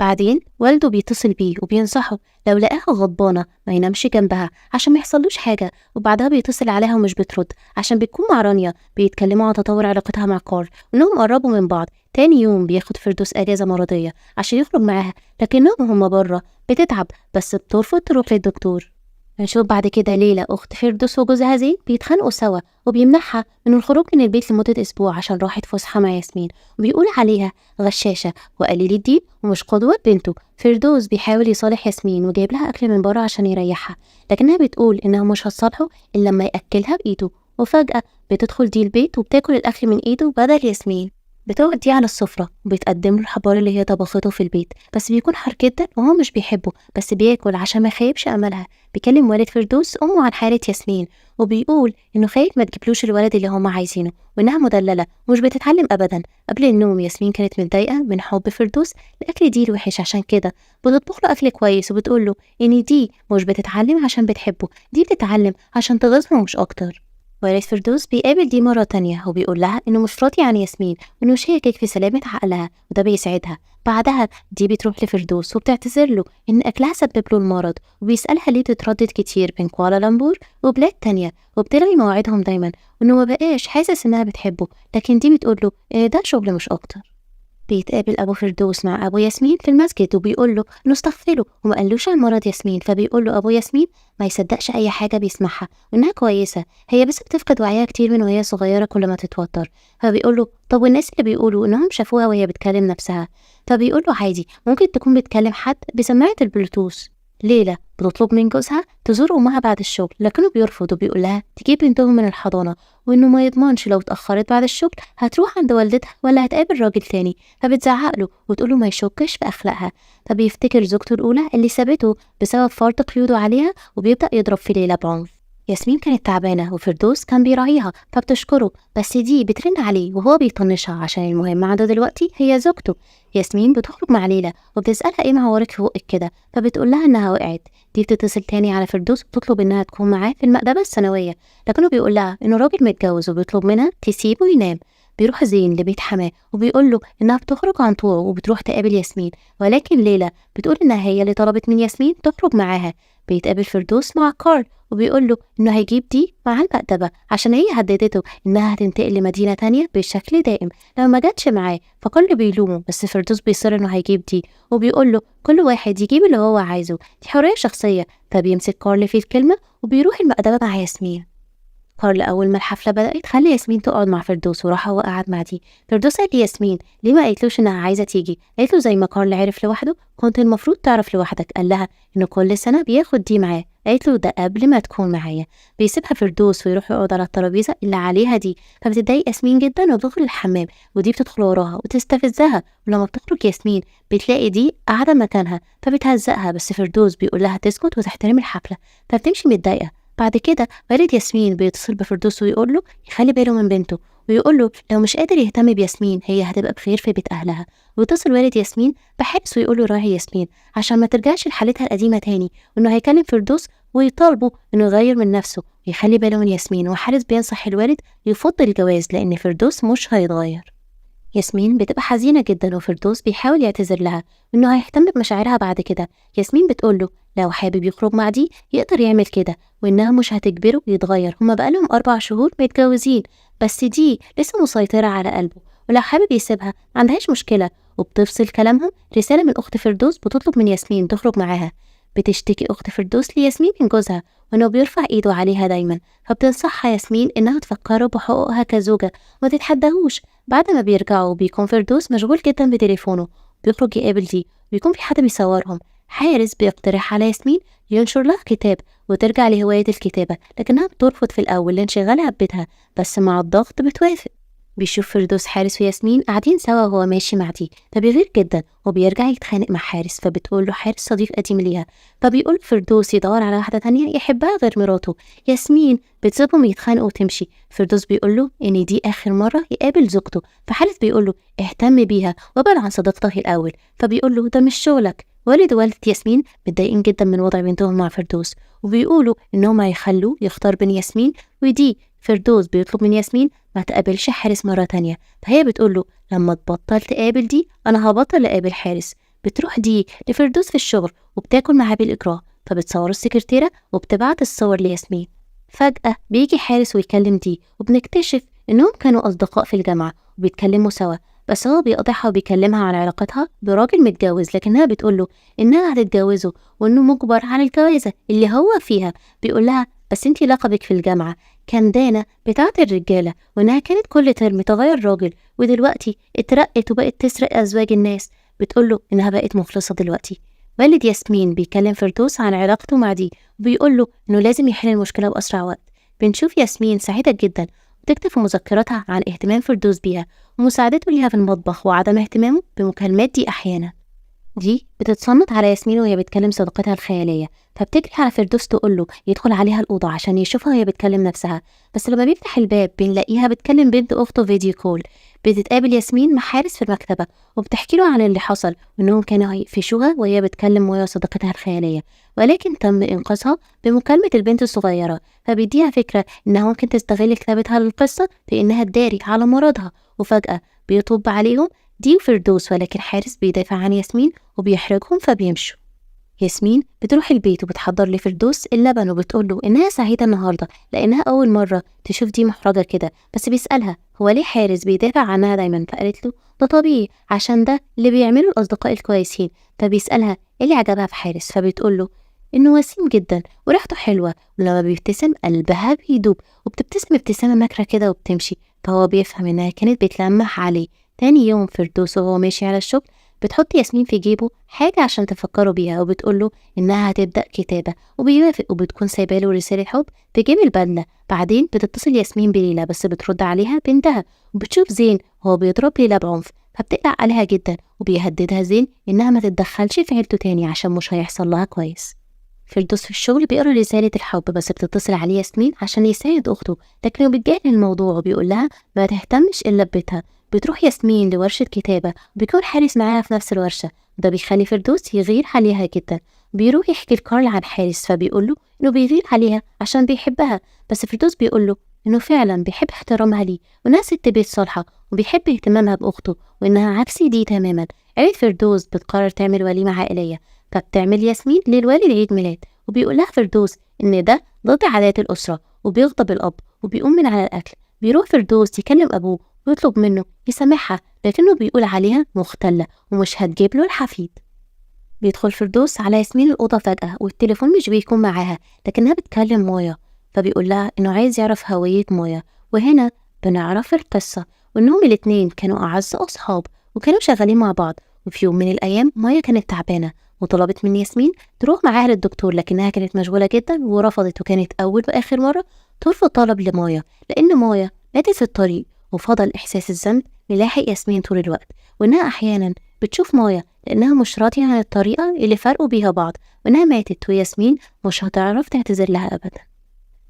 بعدين والده بيتصل بيه وبينصحه لو لقاها غضبانة ما ينامش جنبها عشان ما يحصلوش حاجة، وبعدها بيتصل عليها ومش بترد عشان بتكون مع رانيا بيتكلموا عن تطور علاقتها مع كارل وإنهم قربوا من بعض. تاني يوم بياخد فردوس أجازة مرضية عشان يخرج معاها، لكنهم هما بره بتتعب بس بترفض تروح للدكتور. هنشوف بعد كده ليلى أخت فردوس وجوزها زين بيتخانقوا سوا، وبيمنعها من الخروج من البيت لمدة أسبوع عشان راحت فسحة مع ياسمين، وبيقول عليها غشاشة وقليل الدين ومش قدوة بنته. فردوس بيحاول يصالح ياسمين وجايب لها أكل من بره عشان يريحها، لكنها بتقول إنها مش هتصالحه إلا لما يأكلها بإيده. وفجأة بتدخل دي البيت وبتاكل الأكل من إيده بدل ياسمين. بتقعد دي على السفرة وبتقدم له الحبار اللي هي طبخته في البيت، بس بيكون حار جدا وهو مش بيحبه، بس بياكل عشان ما يخيبش أملها. بيكلم والد فردوس أمه عن حالة ياسمين، وبيقول إنه خايف ما تجيبلوش الولد اللي هما عايزينه، وإنها مدللة ومش بتتعلم أبدا. قبل النوم ياسمين كانت متضايقة من حب فردوس لأكل دي الوحش، عشان كده بتطبخ له أكل كويس وبتقول له إن دي مش بتتعلم عشان بتحبه، دي بتتعلم عشان تغيظه مش أكتر. والد فردوس بيقابل دي مرة تانية وبيقول لها إنه مش راضي عن ياسمين وإنه شاكك في سلامة عقلها، وده بيسعدها. بعدها دي بتروح لفردوس وبتعتذر له إن أكلها سبب له المرض، وبيسألها ليه بتتردد كتير بين كوالالمبور وبلاد تانية وبتلغي مواعيدهم دايما، وإنه مبقاش حاسس إنها بتحبه، لكن دي بتقول له إن ده شغل مش أكتر. بيتقابل أبو فردوس مع أبو ياسمين في المسجد وبيقول له إنه استغفره وما قالوش عن مرض ياسمين، فبيقول له أبو ياسمين ما يصدقش أي حاجة بيسمعها وإنها كويسة، هي بس بتفقد وعيها كتير من وهي صغيرة كل ما تتوتر. فبيقول له طب والناس اللي بيقولوا إنهم شافوها وهي بتكلم نفسها؟ فبيقول له عادي، ممكن تكون بتكلم حد بسماعة البلوتوث. ليلى بتطلب من جوزها تزور أمها بعد الشغل، لكنه بيرفض وبيقول لها تجيب بنتهم من الحضانة، وإنه ما يضمنش لو اتأخرت بعد الشغل هتروح عند والدتها ولا هتقابل راجل تاني. فبتزعق له وتقول له ما يشكش في أخلاقها. فبيفتكر زوجته الأولى اللي سابته بسبب فرط قيوده عليها وبيبدأ يضرب في ليلى بعنف. ياسمين كانت تعبانة وفردوس كان بيراعيها فبتشكره، بس دي بترن عليه وهو بيطنشها عشان المهم عنده دلوقتي هي زوجته. ياسمين بتخرج مع ليلى وبتسألها ايه معورك في بقك كده، فبتقول لها انها وقعت. دي بتتصل تاني على فردوس وبتطلب انها تكون معاه في المأدبة السنوية، لكنه بيقول لها انه راجل متجوز وبيطلب منها تسيبه ينام. بيروح زين لبيت حماه وبيقول له انها بتخرج عن طوعه وبتروح تقابل ياسمين، ولكن ليلى بتقول انها هي اللي طلبت من ياسمين تخرج معاها. بيتقابل فردوس مع كارل وبيقول له انه هيجيب دي مع المأدبة عشان هي هددته انها هتنتقل لمدينة تانية بشكل دائم لو ما جاتش معاه. فكل بيلومه، بس فردوس بيصر انه هيجيب دي وبيقول له كل واحد يجيب اللي هو عايزه، دي حرية شخصية. فبيمسك كارل في الكلمة وبيروح المأدبة مع ياسمين. كارل أول ما الحفلة بدأت خلى ياسمين تقعد مع فردوس وراح هو قعد مع دي. فردوس قال لياسمين ليه ما قالتلوش إنها عايزة تيجي؟ قالت له زي ما كارل عرف لوحده كنت المفروض تعرف لوحدك. قال لها إنه كل سنة بياخد دي معاه. قالت له ده قبل ما تكون معايا. بيسيبها فردوس ويروح يقعد على الترابيزة اللي عليها دي، فبتتضايق ياسمين جدا وبتدخل الحمام، ودي بتدخل وراها وتستفزها. ولما بتخرج ياسمين بتلاقي دي قاعدة مكانها فبتهزقها، بس فردوس بيقول لها تسكت وتحترم الحفلة، فبتمشي متضايقة. بعد كده والد ياسمين بيتصل بفردوس ويقول له يخلي باله من بنته، ويقول له لو مش قادر يهتم بياسمين هي هتبقى بخير في بيت أهلها. ويتصل والد ياسمين بحارس ويقول له راعي ياسمين عشان ما ترجعش لحالتها القديمة تاني، وإنه هيكلم فردوس ويطالبه إنه يغير من نفسه ويخلي باله من ياسمين. وحارس بينصح الوالد يفضل الجواز لأن فردوس مش هيتغير. ياسمين بتبقى حزينة جدا وفردوس بيحاول يعتذر لها إنه هيهتم بمشاعرها بعد كده. ياسمين بتقوله لو حابب يخرج مع دي يقدر يعمل كده، وإنها مش هتجبره يتغير. هما بقالهم 4 شهور متجوزين، بس دي لسه مسيطرة على قلبه، ولو حابب يسيبها معندهاش مشكلة. وبتفصل كلامهم رسالة من أخت فردوس بتطلب من ياسمين تخرج معاها. بتشتكي أخت فردوس لياسمين من جوزها وإنه بيرفع إيده عليها دايما، فبتنصحها ياسمين إنها تفكره بحقوقها كزوجة وما تتحداهوش. بعد ما بيرجعوا بيكون فردوس مشغول جدا بتليفونه، بيخرج يقابل دي بيكون في حد بيصورهم. حارس بيقترح على ياسمين ينشر لها كتاب وترجع لهواية الكتابة، لكنها بترفض في الأول لانشغالها ببيتها، بس مع الضغط بتوافق. بيشوف فردوس حارس وياسمين قاعدين سوا وهو ماشي مع دي، فبيغير جدا وبيرجع يتخانق مع حارس. فبتقول له حارس صديق قديم ليها، فبيقول فردوس يدور على واحدة تانية يحبها غير مراته. ياسمين بتسيبهم يتخانقوا وتمشي. فردوس بيقول له إن دي آخر مرة يقابل زوجته، فحارس بيقول له اهتم بيها وابعد عن صديقتك الأول. فبيقول له ده مش شغلك. والد ووالدة ياسمين متضايقين جدا من وضع بنتهم مع فردوس، وبيقولوا إنهم هيخلوه يختار بين ياسمين ودي. فردوس بيطلب من ياسمين ما تقابلش حارس مرة تانية، فهي بتقوله لما تبطل تقابل دي أنا هبطل أقابل حارس. بتروح دي لفردوس في الشغل وبتاكل معاه بالإكراه، فبتصور السكرتيرة وبتبعت الصور لياسمين. فجأة بيجي حارس ويكلم دي وبنكتشف إنهم كانوا أصدقاء في الجامعة وبيتكلموا سوا. بس هو بيقاطعها وبيكلمها عن علاقتها براجل متجوز، لكنها بتقوله إنها هتتجوزه وإنه مجبر على الجوازة اللي هو فيها. بيقولها بس انتي لقبك في الجامعة كان دانا بتاعة الرجالة، وإنها كانت كل ترم تغير راجل ودلوقتي اترقت وبقت تسرق أزواج الناس. بتقوله إنها بقت مخلصة دلوقتي. والد ياسمين بيكلم فردوس عن علاقته مع دي وبيقوله إنه لازم يحل المشكلة بأسرع وقت. بنشوف ياسمين سعيدة جدا وتكتب في مذكراتها عن اهتمام فردوس بيها ومساعدته ليها في المطبخ وعدم اهتمامه بمكالمات دي أحيانا. دي بتتصنت على ياسمين وهي بتكلم صديقتها الخيالية، فبتجري على فردوس تقوله يدخل عليها الأوضة عشان يشوفها وهي بتكلم نفسها. بس لما بيفتح الباب بنلاقيها بتكلم بنت أخته فيديو كول. بتتقابل ياسمين مع حارس في المكتبة وبتحكي له عن اللي حصل وإنهم كانوا هيقفشوها وهي بتكلم مويا صديقتها الخيالية، ولكن تم إنقاذها بمكالمة البنت الصغيرة. فبيديها فكرة إنها ممكن تستغل كتابتها للقصة في إنها تداري على مرضها. وفجأة بيطب عليهم دي وفردوس، ولكن حارس بيدافع عن ياسمين وبيحرجهم فبيمشوا. ياسمين بتروح البيت وبتحضر لفردوس اللبن وبتقوله إنها سعيدة النهاردة لأنها أول مرة تشوف دي محرجة كده. بس بيسألها هو ليه حارس بيدافع عنها دايما، فقالت له ده طبيعي عشان ده اللي بيعمله الأصدقاء الكويسين. فبيسألها إيه اللي عجبها في حارس، فبتقوله إنه وسيم جدا وريحته حلوة ولما بيبتسم قلبها بيدوب، وبتبتسم ابتسامة ماكرة كده وبتمشي. فهو بيفهم إنها كانت بتلمح عليه. تاني يوم فردوس وهو ماشي على الشغل بتحط ياسمين في جيبه حاجة عشان تفكره بيها وبتقوله إنها هتبدأ كتابة وبيوافق، وبتكون سايباله رسالة حب في جيب البدلة. بعدين بتتصل ياسمين بليلى بس بترد عليها بنتها وبتشوف زين وهو بيضرب ليلى بعنف، فبتقلق عليها جدا وبيهددها زين إنها ما تتدخلش في عيلته تاني عشان مش هيحصل لها كويس. فردوس في الشغل بيقرا رسالة الحب بس بتتصل عليه ياسمين عشان يساعد أخته، لكنه بيتجاهل الموضوع وبيقول لها ما تهتمش إلا ببيتها. بتروح ياسمين لورشة كتابة وبيكون حارس معاها في نفس الورشة، وده بيخلي فردوس يغير عليها جدا. بيروح يحكي لكارل عن حارس فبيقوله إنه بيغير عليها عشان بيحبها، بس فردوس بيقوله إنه فعلا بيحب احترامها ليه وإنها ست بيت صالحة وبيحب اهتمامها بأخته وإنها عكس دي تماما. عيلة فردوس بتقرر تعمل وليمة عائلية، فبتعمل ياسمين للوالد عيد ميلاد وبيقولها فردوس إن ده ضد عادات الأسرة وبيغضب الأب وبيقوم من على الأكل. بيروح فردوس يكلم أبوه ويطلب منه يسامحها لكنه بيقول عليها مختلة ومش هتجيب له الحفيد. بيدخل فردوس على ياسمين الأوضة فجأة والتليفون مش بيكون معاها لكنها بتكلم مويا، فبيقول لها إنه عايز يعرف هوية مويا. وهنا بنعرف القصة وإنهم الاتنين كانوا أعز أصحاب وكانوا شغالين مع بعض. وفي يوم من الأيام مويا كانت تعبانة وطلبت من ياسمين تروح معاها للدكتور، لكنها كانت مشغولة جدا ورفضت، وكانت أول وآخر مرة ترفض طلب لمويا لأن مويا ماتت في الطريق. وفضل إحساس الذنب ملاحق ياسمين طول الوقت، وإنها أحيانا بتشوف مويا لأنها مش راضية عن الطريقة اللي فرقوا بيها بعض، وإنها ماتت وياسمين مش هتعرف تعتذر لها أبدا.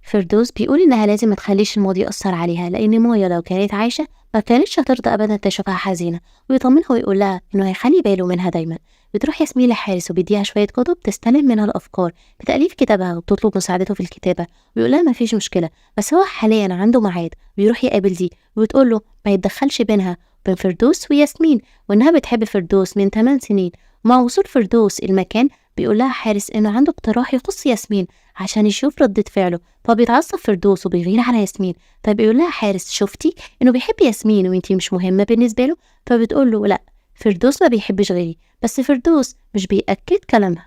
فردوس بيقول إنها لازم ما تخليش الماضي يأثر عليها لأن مويا لو كانت عايشة ما كانتش هترضى أبدا تشوفها حزينة، ويطمنها ويقول لها إنه هيخلي باله منها دايما. بتروح ياسمين لحارس وبيديها شوية كتب تستلم منها الأفكار بتأليف كتابها وبتطلب مساعدته في الكتابة، ويقول لها ما فيش مشكلة بس هو حاليا عنده ميعاد. بيروح يقابل دي وبتقول له ما يتدخلش بينها وبين فردوس وياسمين وإنها بتحب فردوس من 8 سنين. مع وصول فردوس المكان بيقول لها حارس إنه عنده اقتراح يخص ياسمين عشان يشوف ردة فعله، فبيتعصب فردوس وبيغير على ياسمين. فبيقول لها حارس شفتي إنه بيحب ياسمين وإنتي مش مهمة بالنسبة له، فبتقول له لا فردوس ما بيحبش غيري، بس فردوس مش بيأكد كلامها.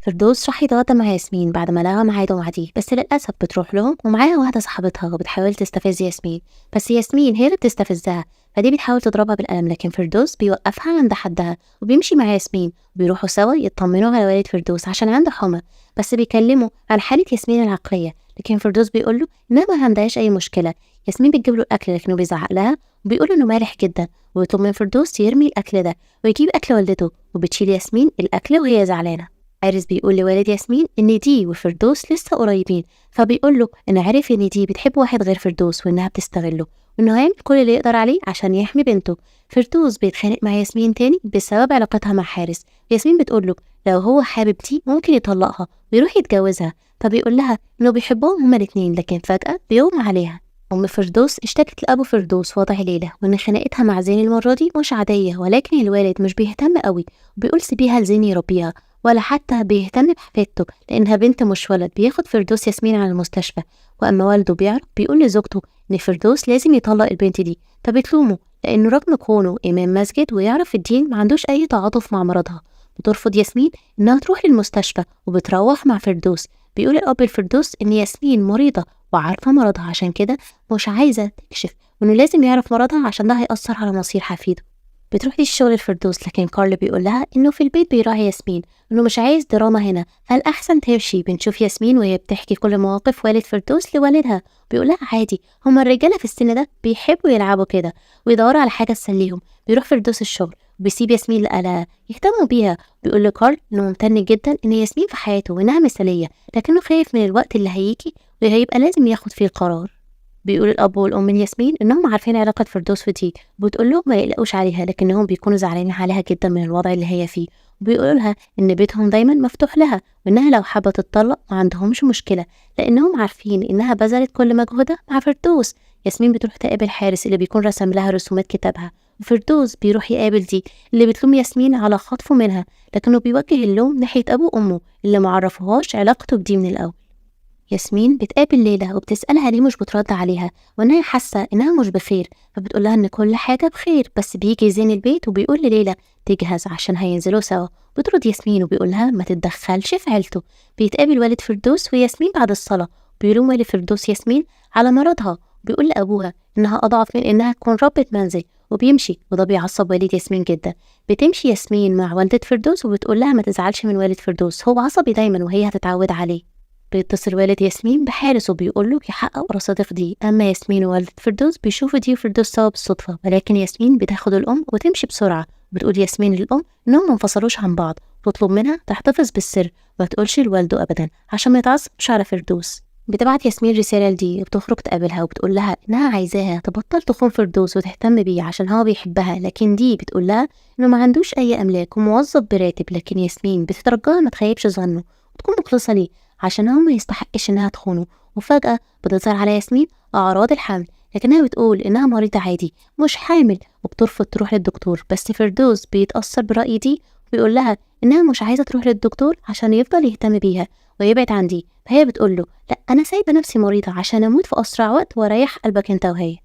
فردوس راح يتغدى مع ياسمين بعد ما لغى ميعاده مع دي، بس للأسف بتروح لهم ومعاها واحدة صاحبتها وبتحاول تستفز ياسمين، بس ياسمين هي اللي بتستفزها فدي بتحاول تضربها بالقلم، لكن فردوس بيوقفها عند حدها وبيمشي مع ياسمين وبيروحوا سوا يطمنوا على والد فردوس عشان عنده حمى، بس بيكلموا عن حالة ياسمين العقلية، لكن فردوس بيقوله إنها ما عندهاش أي مشكلة. ياسمين بتجيب له الأكل لكنه بيزعق لها وبيقول إنه مالح جدا، ويطلب من فردوس يرمي الأكل ده ويجيب أكل والدته، وبتشيل ياسمين الأكل وهي زعلانة. حارس بيقول لوالد ياسمين إن دي وفردوس لسه قريبين، فبيقول له إنه عرف إن دي بتحب واحد غير فردوس وإنها بتستغله وإنه هيعمل كل اللي يقدر عليه عشان يحمي بنته. فردوس بيتخانق مع ياسمين تاني بسبب علاقتها مع حارس. ياسمين بتقول له لو هو حابب دي ممكن يطلقها ويروح يتجوزها، فبيقول لها إنه بيحبهم هما الاتنين، لكن فجأة بيغمى عليها. أم فردوس اشتكت لأبو فردوس وضع ليلى وإن خناقتها مع زين المرة دي مش عادية، ولكن الوالد مش بيهتم قوي وبيقول سيبيها لزين يربيها، ولا حتى بيهتم بحفيدته لأنها بنت مش ولد. بياخد فردوس ياسمين على المستشفى، وأما والده بيعرف بيقول لزوجته إن فردوس لازم يطلق البنت دي، فبتلومه لأنه رغم كونه إمام مسجد ويعرف الدين ما عندوش أي تعاطف مع مرضها. بترفض ياسمين إنها تروح للمستشفى وبتروح مع فردوس. بيقول الأب لفردوس إن ياسمين مريضة وعارفة مرضها، عشان كده مش عايزة تكشف، وإنه لازم يعرف مرضها عشان ده هيأثر على مصير حفيده. بتروح الشغل الفردوس، لكن كارل بيقول لها إنه في البيت بيراعي ياسمين، إنه مش عايز دراما هنا، فالأحسن تمشي. بنشوف ياسمين وهي بتحكي كل مواقف والد فردوس لوالدها، بيقول لها عادي، هما الرجالة في السن ده بيحبوا يلعبوا كده ويدوروا على حاجة تسليهم. بيروح فردوس الشغل وبيسيب ياسمين لأهلها يهتموا بيها. بيقول لكارل إنه ممتن جدا إن ياسمين في حياته وإنها مثالية، لكنه خايف من الوقت اللي هيجي وهيبقى لازم ياخد فيه القرار. بيقول الأب والأم لياسمين إنهم عارفين علاقة فردوس ودي، وبتقول لهم ما يقلقوش عليها، لكنهم بيكونوا زعلانين عليها جدا من الوضع اللي هي فيه. وبيقولوا لها إن بيتهم دايما مفتوح لها، وإنها لو حابة تتطلق ما عندهمش مشكلة، لأنهم عارفين إنها بذلت كل مجهودها مع فردوس. ياسمين بتروح تقابل حارس اللي بيكون رسم لها رسومات كتابها، وفردوس بيروح يقابل دي اللي بتلوم ياسمين على خطفه منها، لكنه بيوجه اللوم ناحية أبو وأمه اللي معرفوهاش علاقته بدي من الأول. ياسمين بتقابل ليلى وبتسألها ليه مش بترد عليها، وإنها حاسة إنها مش بخير، فبتقولها إن كل حاجة بخير، بس بيجي زين البيت وبيقول لليلى تجهز عشان هينزلوا سوا. بترد ياسمين وبيقولها ما تتدخلش في عيلته. بيتقابل والد فردوس وياسمين بعد الصلاة، بيلوم والد فردوس ياسمين على مرضها، بيقول لأبوها إنها أضعف من إنها تكون ربة منزل، وبيمشي، وده بيعصب والد ياسمين جدا. بتمشي ياسمين مع والدة فردوس وبتقول لها ما تزعلش من والد فردوس، هو عصبي دايما وهي هتتعود عليه. بيتصل والد ياسمين بحارس وبيقول له يحقق ورا صديق دي. اما ياسمين ووالدة فردوس بيشوفوا دي وفردوس سوا بالصدفه، ولكن ياسمين بتاخد الام وتمشي بسرعه. بتقول ياسمين للام انهم منفصلوش عن بعض، تطلب منها تحتفظ بالسر وما تقولش لوالده ابدا عشان ما يتعصبش على فردوس. بتبعت ياسمين رساله لدي وبتخرج تقابلها وبتقول لها انها عايزاها تبطل تخون فردوس وتهتم بيه عشان هو بيحبها، لكن دي بتقول لها انه ما عندوش اي املاك وموظف براتب. لكن ياسمين بتترجاها ما تخيبش ظنه وتكون مخلصه ليه عشان هو ما يستحقش انها تخونه. وفجأة بتظهر على ياسمين اعراض الحمل، لكنها بتقول انها مريضة عادي مش حامل، وبترفض تروح للدكتور. بس فردوس بيتأثر برأي دي وبيقول لها انها مش عايزة تروح للدكتور عشان يفضل يهتم بيها ويبعد عن دي، فهي بتقول له لا، انا سايبة نفسي مريضة عشان اموت في اسرع وقت واريح قلبك انت وهي.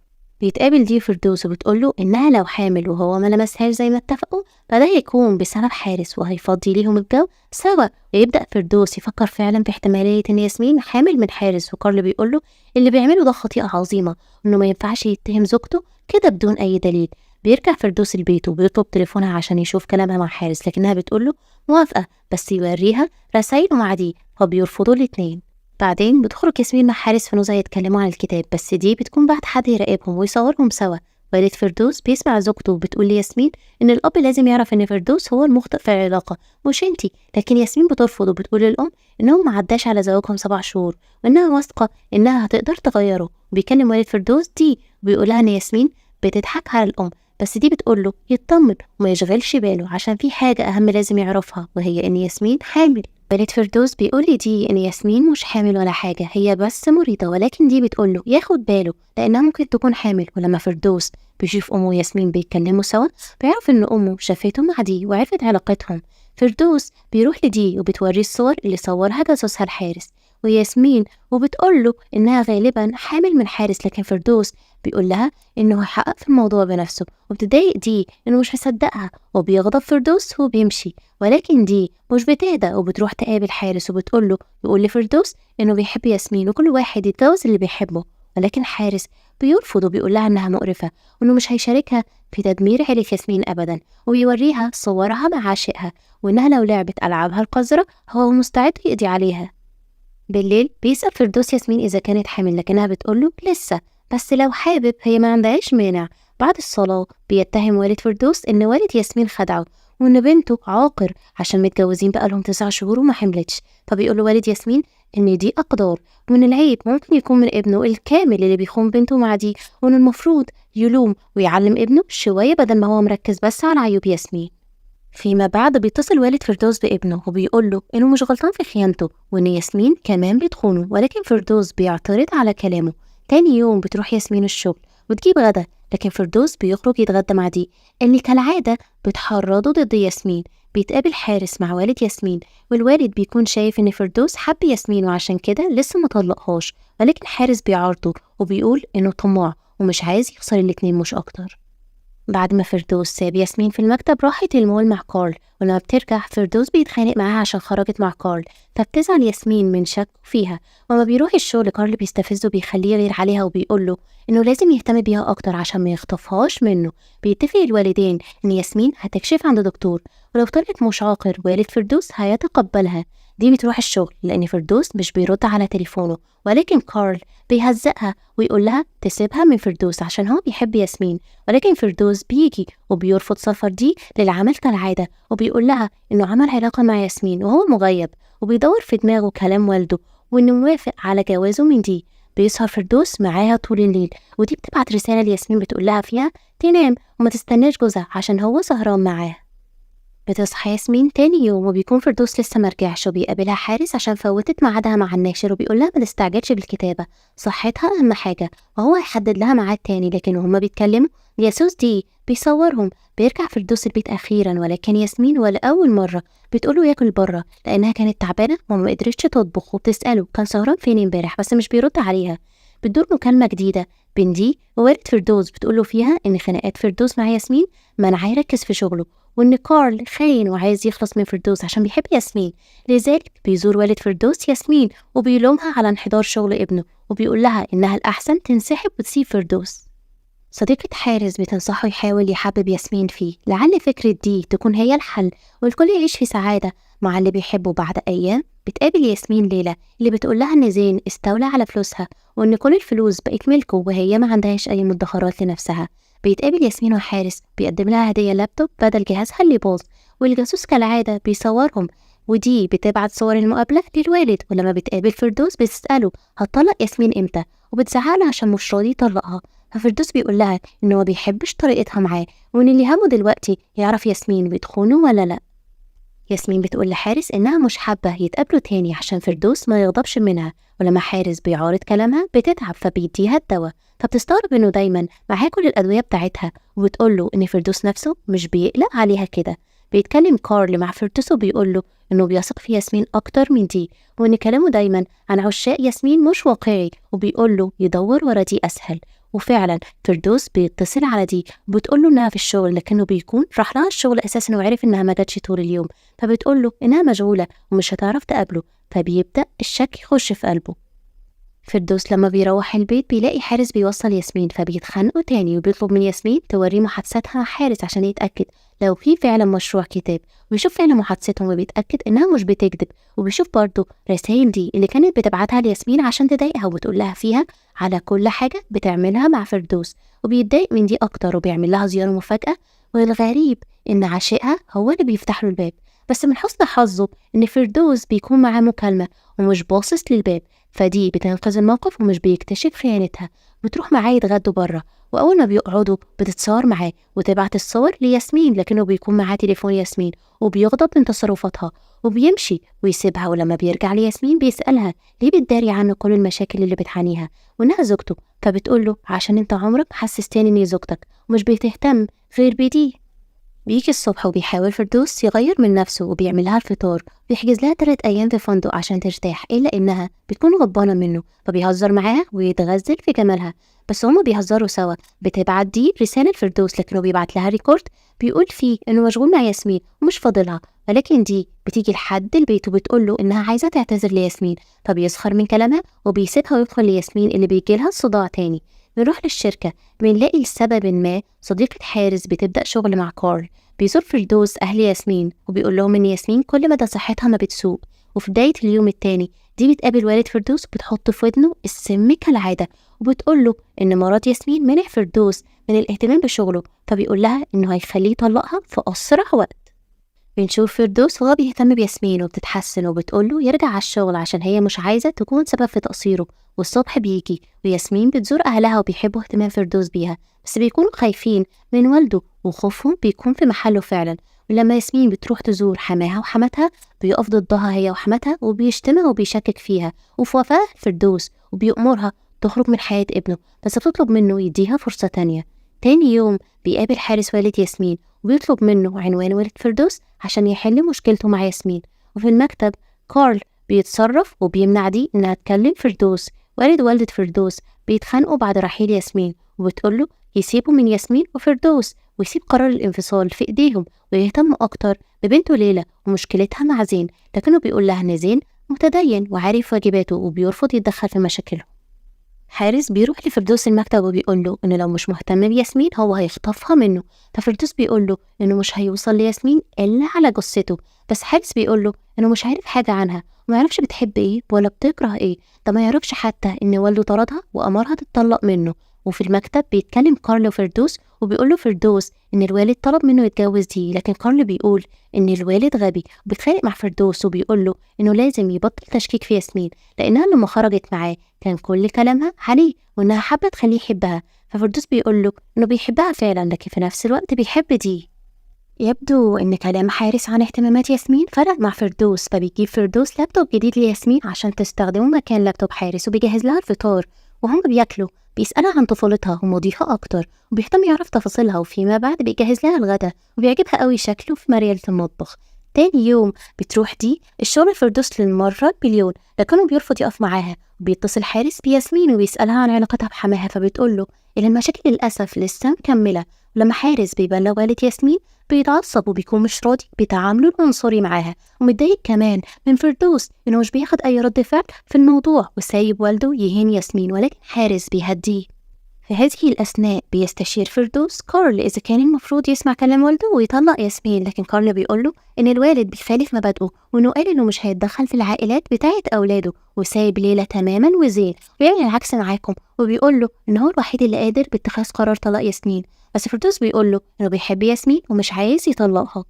بيتقابل دي فردوس وبتقول له انها لو حامل وهو ما لمسهاش زي ما اتفقوا فده هيكون بسبب حارس وهيفضي ليهم الجو سوا. ويبدأ فردوس يفكر فعلا في احتمالية ان ياسمين حامل من حارس، وكارل بيقول له اللي بيعمله ده خطيئة عظيمة وانه ما ينفعش يتهم زوجته كده بدون اي دليل. بيرجع فردوس البيت وبيطلب تليفونها عشان يشوف كلامها مع حارس، لكنها بتقول له موافقة بس يوريها رسايله مع دي، فبيرفضوا الاتنين. بعدين بتخرج ياسمين مع حارس في نزهة يتكلموا عن الكتاب، بس دي بتكون بعد حد يراقبهم ويصورهم سوا. والد فردوس بيسمع زوجته وبتقول لياسمين ان الاب لازم يعرف ان فردوس هو المخطئ في العلاقه مش انتي، لكن ياسمين بترفض وبتقول للام انهم ما عداش على زواجهم 7 شهور وانها واثقه انها هتقدر تغيره. وبيكلم والد فردوس دي وبيقولها ان ياسمين بتضحك على الام، بس دي بتقول له يطمن وما يشغلش باله عشان في حاجه اهم لازم يعرفها، وهي ان ياسمين حامل. والد فردوس بيقول لي دي ان ياسمين مش حامل ولا حاجه، هي بس مريضه، ولكن دي بتقول له ياخد باله لانها ممكن تكون حامل. ولما فردوس بيشوف امه وياسمين بيتكلموا سوا بيعرف ان امه شافته مع دي وعرفت علاقتهم. فردوس بيروح لدي وبتوريه الصور اللي صورها جاسوسها الحارس وياسمين، وبتقول له انها غالبا حامل من حارس، لكن فردوس بيقول لها انه هيحقق في الموضوع بنفسه. وبتضايق دي انه مش مصدقها وبيغضب فردوس وبيمشي، ولكن دي مش بتهدى وبتروح تقابل حارس وبتقول له يقول لفردوس انه بيحب ياسمين وكل واحد يتجوز اللي بيحبه. ولكن حارس بيرفض وبيقول لها انها مقرفة وانه مش هيشاركها في تدمير عيلة ياسمين ابدا، وبيوريها صورها مع عاشقها وانها لو لعبت العابها القذرة هو مستعد يقضي عليها. بالليل بيسأل فردوس ياسمين إذا كانت حامل، لكنها بتقوله لسه، بس لو حابب هي ما عندهاش مانع. بعد الصلاة بيتهم والد فردوس إن والد ياسمين خدعه وإن بنته عاقر عشان متجوزين بقالهم 9 شهور وما حملتش. فبيقول والد ياسمين إن دي أقدار وإن العيب ممكن يكون من ابنه الكامل اللي بيخون بنته مع دي، وإن المفروض يلوم ويعلم ابنه شوية بدل ما هو مركز بس على عيوب ياسمين. فيما بعد بيتصل والد فردوس بابنه وبيقول له انه مش غلطان في خيانته وان ياسمين كمان بتخونه، ولكن فردوس بيعترض على كلامه. تاني يوم بتروح ياسمين الشغل وتجيب غدا، لكن فردوس بيخرج يتغدى مع دي اللي كالعادة بتحرضه ضد ياسمين. بيتقابل حارس مع والد ياسمين، والوالد بيكون شايف إن فردوس حب ياسمين وعشان كده لسه مطلقهاش، ولكن حارس بيعارضه وبيقول إنه طماع ومش عايز يخسر الاتنين مش أكتر. بعد ما فردوس ساب ياسمين في المكتب راحت المول مع كارل، ولما بترجع فردوس بيتخانق معاها عشان خرجت مع كارل، فبتزعل ياسمين من شكه فيها. وما بيروح الشغل كارل بيستفزه بيخليه يغير عليها وبيقوله إنه لازم يهتم بيها أكتر عشان ما يخطفهاش منه. بيتفق الوالدين إن ياسمين هتكشف عند دكتور، ولو طلعت مش عاقر والد فردوس هيتقبلها. دي بتروح الشغل لأن فردوس مش بيرد على تليفونه، ولكن كارل بيهزقها ويقول لها تسيبها من فردوس عشان هو بيحب ياسمين، ولكن فردوس بيجي وبيرفض سفر دي للعمل كالعادة، وبيقول لها إنه عمل علاقة مع ياسمين وهو مغيب، وبيدور في دماغه كلام والده وإنه موافق على جوازه من دي. بيسهر فردوس معاها طول الليل، ودي بتبعت رسالة لياسمين بتقول لها فيها تنام وما تستناش جوزها عشان هو سهران معاها. بتصحى ياسمين تاني يوم وبيكون فردوس لسه مرجعش، وبيقابلها حارس عشان فوتت ميعادها مع الناشر وبيقول لها ما تستعجلش بالكتابة، صحتها أهم حاجة، وهو هيحدد لها ميعاد تاني. لكن وهما بيتكلموا الجاسوس دي بيصورهم. بيرجع فردوس البيت أخيرا، ولكن ياسمين ولأول مرة بتقوله ياكل بره لأنها كانت تعبانة وما قدرتش تطبخ، وبتسأله كان سهران فين امبارح بس مش بيرد عليها. بتدور مكالمة جديدة بين دي ووالد فردوس بتقوله فيها إن خناقات فردوس مع ياسمين منعاه يركز في شغله، وإن كارل خاين وعايز يخلص من فردوس عشان بيحب ياسمين. لذلك بيزور والد فردوس ياسمين وبيلومها على انحدار شغل ابنه، وبيقول لها إنها الأحسن تنسحب وتسيب فردوس. صديقة حارس بتنصحه يحاول يحبب ياسمين فيه، لعل فكرة دي تكون هي الحل والكل يعيش في سعادة مع اللي بيحبه. بعد أيام بتقابل ياسمين ليلى اللي بتقول لها إن زين استولى على فلوسها وإن كل الفلوس بقت ملكه وهي ما عندهاش أي مدخرات لنفسها. بيتقابل ياسمين وحارس بيقدم لها هدية لابتوب بدل جهازها اللي باظ، والجاسوس كالعادة بيصورهم، ودي بتبعت صور المقابلة للوالد. ولما بتقابل فردوس بتسأله هتطلق ياسمين امتى، وبتزعلها عشان مش راضي يطلقها. ففردوس بيقول لها إنه ما بيحبش طريقتها معاه، وإن اللي همه دلوقتي يعرف ياسمين بتخونه ولا لأ. ياسمين بتقول لحارس إنها مش حابة يتقابلوا تاني عشان فردوس ما يغضبش منها، ولما حارس بيعارض كلامها بتتعب فبيديها الدواء، فبتستغرب إنه دايما معاه كل الأدوية بتاعتها، وبتقوله إن فردوس نفسه مش بيقلق عليها كده. بيتكلم كارل مع فردوس وبيقوله إنه بيثق في ياسمين أكتر من دي، وإن كلامه دايما عن عشاق ياسمين مش واقعي، وبيقوله يدور ورا دي أسهل. وفعلا فردوس بيتصل على دي وبتقوله إنها في الشغل، لكنه بيكون راح لها الشغل أساسا وعرف إنها ما جاتش طول اليوم، فبتقوله إنها مشغولة ومش هتعرف تقابله، فبيبدأ الشك يخش في قلبه. فردوس لما بيروح البيت بيلاقي حارس بيوصل ياسمين، فبيتخانقوا تاني وبيطلب من ياسمين توريه محادثاتها مع حارس عشان يتأكد لو في فعلا مشروع كتاب، وبيشوف فعلا محادثتهم وبيتأكد إنها مش بتكذب، وبيشوف برضه رسائل دي اللي كانت بتبعتها لياسمين عشان تضايقها وبتقول لها فيها على كل حاجة بتعملها مع فردوس، وبيتضايق من دي أكتر وبيعمل لها زيارة مفاجأة. والغريب إن عاشقها هو اللي بيفتح له الباب، بس من حسن حظه إن فردوس بيكون معاه مكالمة ومش باصص للباب، فدي بتنقذ الموقف ومش بيكتشف خيانتها. بتروح معاه يتغدوا بره، وأول ما بيقعدوا بتتصور معاه وتبعت الصور لياسمين، لكنه بيكون معاه تليفون ياسمين وبيغضب من تصرفاتها وبيمشي ويسيبها. ولما بيرجع لياسمين بيسألها ليه بتداري عنه كل المشاكل اللي بتعانيها وإنها زوجته، فبتقوله عشان انت عمرك حسستني إني زوجتك ومش بتهتم غير بدي. بيجي الصبح وبيحاول فردوس يغير من نفسه وبيعمل لها الفطار، بيحجز لها 3 أيام في فندق عشان ترتاح، إلا إنها بتكون غضبانة منه فبيهزر معاها ويتغزل في جمالها. بس هما بيهزروا سوا. بتبعت دي رسالة لفردوس لكنه بيبعت لها ريكورد بيقول فيه إنه مشغول مع ياسمين ومش فاضلها، ولكن دي بتيجي لحد البيت وبتقوله إنها عايزة تعتذر لياسمين، فبيسخر من كلامها وبيسيبها ويدخل لياسمين اللي بيجيلها الصداع تاني. بنروح للشركة بنلاقي لسبب ما صديقة حارس بتبدأ شغل مع كارل. بيزور فردوس أهل ياسمين وبيقول لهم إن ياسمين كل مدى صحتها ما بتسوق. وفي بداية اليوم التاني دي بتقابل والد فردوس وبتحط في ودنه السم كالعادة، وبتقوله إن مرات ياسمين منع فردوس من الاهتمام بشغله، فبيقول لها إنه هيخليه يطلقها في أسرع وقت. بنشوف فردوس وهو بيهتم بياسمين وبتتحسن وبتقوله يرجع على الشغل عشان هي مش عايزة تكون سبب في تقصيره. والصبح بيجي وياسمين بتزور أهلها وبيحبوا اهتمام فردوس بيها، بس بيكونوا خايفين من والده وخوفهم بيكون في محله فعلا. ولما ياسمين بتروح تزور حماها وحماتها بيقف ضدها هي وحماتها وبيشتمها وبيشكك فيها، وفي وفاة فردوس وبيأمرها تخرج من حياة ابنه، بس بتطلب منه يديها فرصة تانية. تاني يوم بيقابل حارس والد ياسمين وبيطلب منه عنوان والد فردوس عشان يحل مشكلته مع ياسمين. وفي المكتب كارل بيتصرف وبيمنع دي إنها تكلم فردوس. والد ووالدة فردوس بيتخانقوا بعد رحيل ياسمين، وبتقوله يسيبوا من ياسمين وفردوس ويسيب قرار الانفصال في إيديهم ويهتم أكتر ببنته ليلى ومشكلتها مع زين. لكنه بيقول لها إن زين متدين وعارف واجباته وبيرفض يتدخل في مشاكلهم. حارس بيروح لفردوس المكتب وبيقول له إنه لو مش مهتم بياسمين هو هيخطفها منه. ففردوس بيقول له إنه مش هيوصل لياسمين إلا على جثته. بس حارس بيقول له إنه مش عارف حاجة عنها وما يعرفش بتحب إيه ولا بتكره إيه. ده ما يعرفش حتى إن والده طردها وأمرها تتطلق منه. وفي المكتب بيتكلم كارل وفردوس وبيقول له فردوس إن الوالد طلب منه يتجوز دي، لكن كارل بيقول إن الوالد غبي وبيتخانق مع فردوس وبيقول له إنه لازم يبطل تشكيك في ياسمين، لأنها لما خرجت معاه كان كل كلامها عليه وإنها حابة تخليه يحبها. ففردوس بيقول له إنه بيحبها فعلا لكن في نفس الوقت بيحب دي. يبدو إن كلام حارس عن اهتمامات ياسمين فرق مع فردوس، فبيجيب فردوس لابتوب جديد لياسمين عشان تستخدمه مكان لابتوب حارس، وبيجهز لها الفطار. وهم بياكلوا بيسألها عن طفولتها وماضيها أكتر وبيهتم يعرف تفاصيلها، وفيما بعد بيجهز لها الغدا وبيعجبها قوي شكله في مريالة المطبخ. تاني يوم بتروح دي الشغل فردوس للمرة مليون، لكنه بيرفض يقف معاها. وبيتصل حارس بياسمين وبيسألها عن علاقتها بحماها، فبتقوله إن المشاكل للأسف لسه مكملة. ولما حارس بيبلغ والد ياسمين بيتعصب وبيكون مش راضي بتعامله العنصري معاها، ومتضايق كمان من فردوس إنه مش بياخد أي رد فعل في الموضوع وسايب والده يهين ياسمين، ولكن حارس بيهديه. في هذه الأثناء بيستشير فردوس كارل إذا كان المفروض يسمع كلام والده ويطلق ياسمين، لكن كارل بيقوله إن الوالد بيخالف مبادئه وإنه قال إنه مش هيتدخل في العائلات بتاعة أولاده، وسايب ليلى تماما وزين ويعمل العكس معاكم، وبيقوله إن هو الوحيد اللي قادر باتخاذ قرار طلاق ياسمين. بس فردوس بيقوله إنه بيحب ياسمين ومش عايز يطلقها.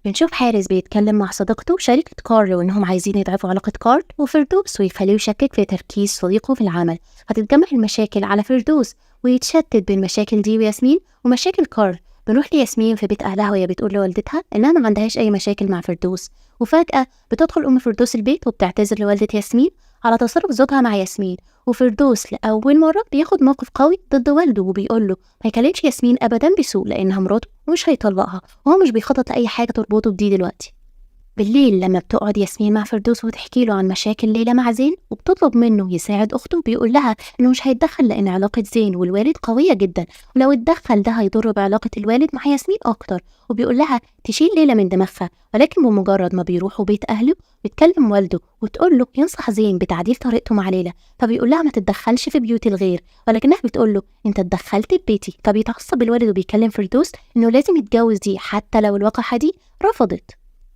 بنشوف حارس بيتكلم مع صديقته شريكة كارل وإنهم عايزين يضعفوا علاقة كارل وفردوس ويخليه يشكك في تركيز صديقه في العمل. هتتجمع المشاكل على فردوس ويتشتت بين مشاكل دي وياسمين ومشاكل كارل. بنروح لياسمين في بيت أهلها وهي بتقول لوالدتها إنها ما عندهاش أي مشاكل مع فردوس. وفجأة بتدخل أم فردوس البيت وبتعتذر لوالدة ياسمين على تصرف زوجها مع ياسمين. وفردوس لأول مرة بياخد موقف قوي ضد والده وبيقول له ما يكلمش ياسمين أبدا بسوء لأنها مراته ومش هيطلقها، وهو مش بيخطط لأي حاجة تربطه بدي دلوقتي. بالليل لما بتقعد ياسمين مع فردوس وتحكي له عن مشاكل ليلى مع زين وبتطلب منه يساعد أخته، بيقول لها إنه مش هيتدخل لأن علاقة زين والوالد قوية جدا، ولو اتدخل ده هيضر بعلاقة الوالد مع ياسمين أكتر. وبيقول لها تشيل ليلى من دماغها، ولكن بمجرد ما بيروحوا بيت أهله بتكلم والده وتقول له ينصح زين بتعديل طريقته مع ليلى، فبيقول لها ما تتدخلش في بيوت الغير، ولكنها بتقول له أنت اتدخلت ببيتي. فبيتعصب الوالد وبيكلم فردوس إنه لازم يتجوز دي حتى لو الواقعة دي رفضت.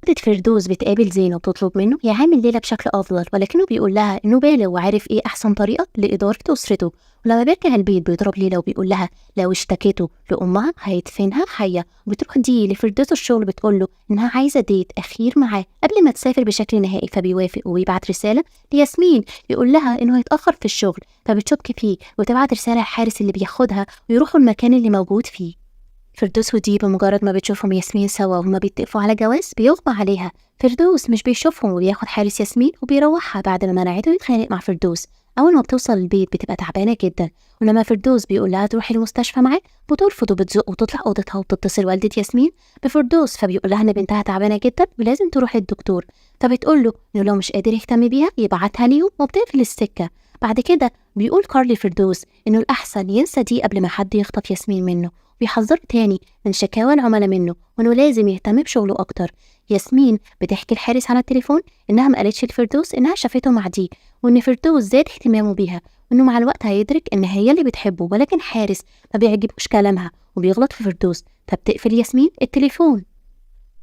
والدة فردوس بتقابل زين وبتطلب منه يعامل ليلى بشكل أفضل، ولكنه بيقول لها إنه بالغ وعارف إيه أحسن طريقة لإدارة أسرته. ولما بيرجع البيت بيضرب ليلى وبيقول لها لو اشتكته لأمها هيدفنها حية. وبتروح دي لفردوس الشغل بتقول له إنها عايزة ديت أخير معاه قبل ما تسافر بشكل نهائي، فبيوافق وبيبعت رسالة لياسمين يقول لها إنه هيتأخر في الشغل، فبتشك فيه وتبعت رسالة لحارس اللي بياخدها ويروحوا المكان اللي موجود فيه. فردوس ودي بمجرد ما بتشوفهم ياسمين سوا وهما بيتفقوا على جواز بيغمى عليها. فردوس مش بيشوفهم وبياخد حارس ياسمين وبيروحها بعد ما منعته يتخانق مع فردوس. أول ما بتوصل البيت بتبقى تعبانة جدا، ولما فردوس بيقول لها تروحي المستشفى معاه بترفض وبتزق وتطلع أوضتها وبتتصل والدة ياسمين بفردوس، فبيقول لها إن بنتها تعبانة جدا ولازم تروح للدكتور. فبتقول له إنه لو مش قادر يهتم بيها يبعتها ليهم وبتقفل السكة. بعد كده بيقول كارل فردوس إنه الأحسن ينسى دي قبل ما حد يخطف ياسمين منه، بيحذره تاني من شكاوى العملاء منه وإنه لازم يهتم بشغله أكتر. ياسمين بتحكي الحارس على التليفون إنها ما قالتش لفردوس إنها شافته مع دي، وإن فردوس زاد اهتمامه بيها، وإنه مع الوقت هيدرك إن هي اللي بتحبه، ولكن حارس ما بيعجبوش كلامها وبيغلط في فردوس، فبتقفل ياسمين التليفون.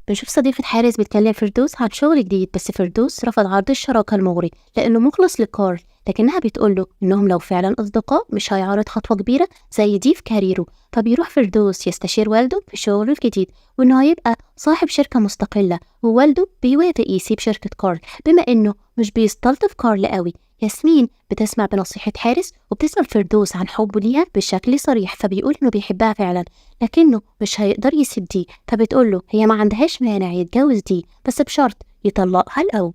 بنشوف صديقة حارس بتكلم فردوس عن شغل جديد، بس فردوس رفض عرض الشراكة المغري لأنه مخلص لكارل، لكنها بتقوله إنهم لو فعلا أصدقاء مش هيعرض خطوة كبيرة زي دي في كاريره. فبيروح فردوس يستشير والده في شغله الجديد وإنه هيبقى صاحب شركة مستقلة، ووالده بيوافق يسيب شركة كارل بما إنه مش بيستلطف كارل قوي. ياسمين بتسمع بنصيحة حارس وبتسأل فردوس عن حبه ليها بشكل صريح، فبيقول إنه بيحبها فعلا لكنه مش هيقدر يسيب دي، فبتقوله هي ما عندهاش مانع يتجوز دي بس بشرط يطلقها الأول.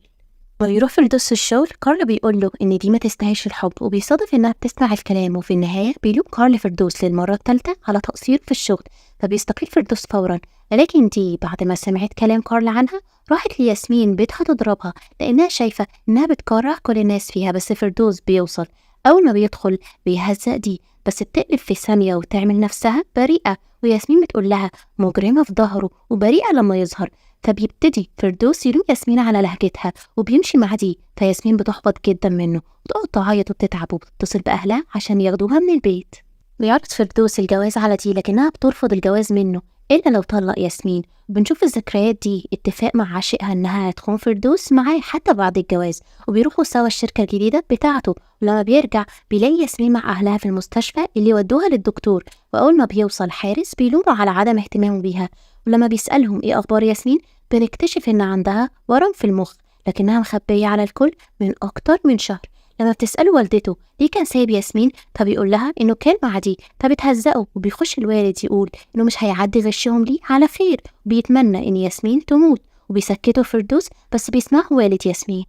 ويروح فردوس الشغل كارل بيقول له إن دي ما تستاهلش الحب، وبيصادف إنها بتسمع الكلام، وفي النهاية بيلوم كارل فردوس للمرة الثالثة على تقصيره في الشغل. فبيستقيل فردوس فورا. ولكن دي بعد ما سمعت كلام كارل عنها راحت لياسمين بيتها تضربها لأنها شايفة إنها بتكره كل الناس فيها. بس فردوس بيوصل، أول ما بيدخل بيهزق دي، بس بتقلب في ثانية وتعمل نفسها بريئة، وياسمين بتقول لها مجرمة في ظهره وبريئة لما يظهر. فبيبتدي فردوس يلوم ياسمين على لهجتها وبيمشي مع دي، فياسمين بتحبط جدا منه وتقعد تعيط وبتتعب وبتتصل بأهلها عشان ياخدوها من البيت. بيعرض فردوس الجواز على دي لكنها بترفض الجواز منه إلا لو طلق ياسمين. وبنشوف في الذكريات دي اتفاق مع عاشقها إنها هتخون فردوس معاه حتى بعد الجواز، وبيروحوا سوا الشركة الجديدة بتاعته. ولما بيرجع بيلاقي ياسمين مع أهلها في المستشفى اللي ودوها للدكتور، وأول ما بيوصل حارس بيلوموا على عدم اهتمامه بيها. ولما بيسألهم إيه أخبار ياسمين بنكتشف إن عندها ورم في المخ لكنها مخبية على الكل من أكتر من شهر. لما بتسأله والدته ليه كان سايب ياسمين فبيقول لها إنه كان مع دي، فبتهزقه. وبيخش الوالد يقول إنه مش هيعدي غشهم ليه على خير، وبيتمنى إن ياسمين تموت، وبيسكته فردوس بس بيسمعه والد ياسمين.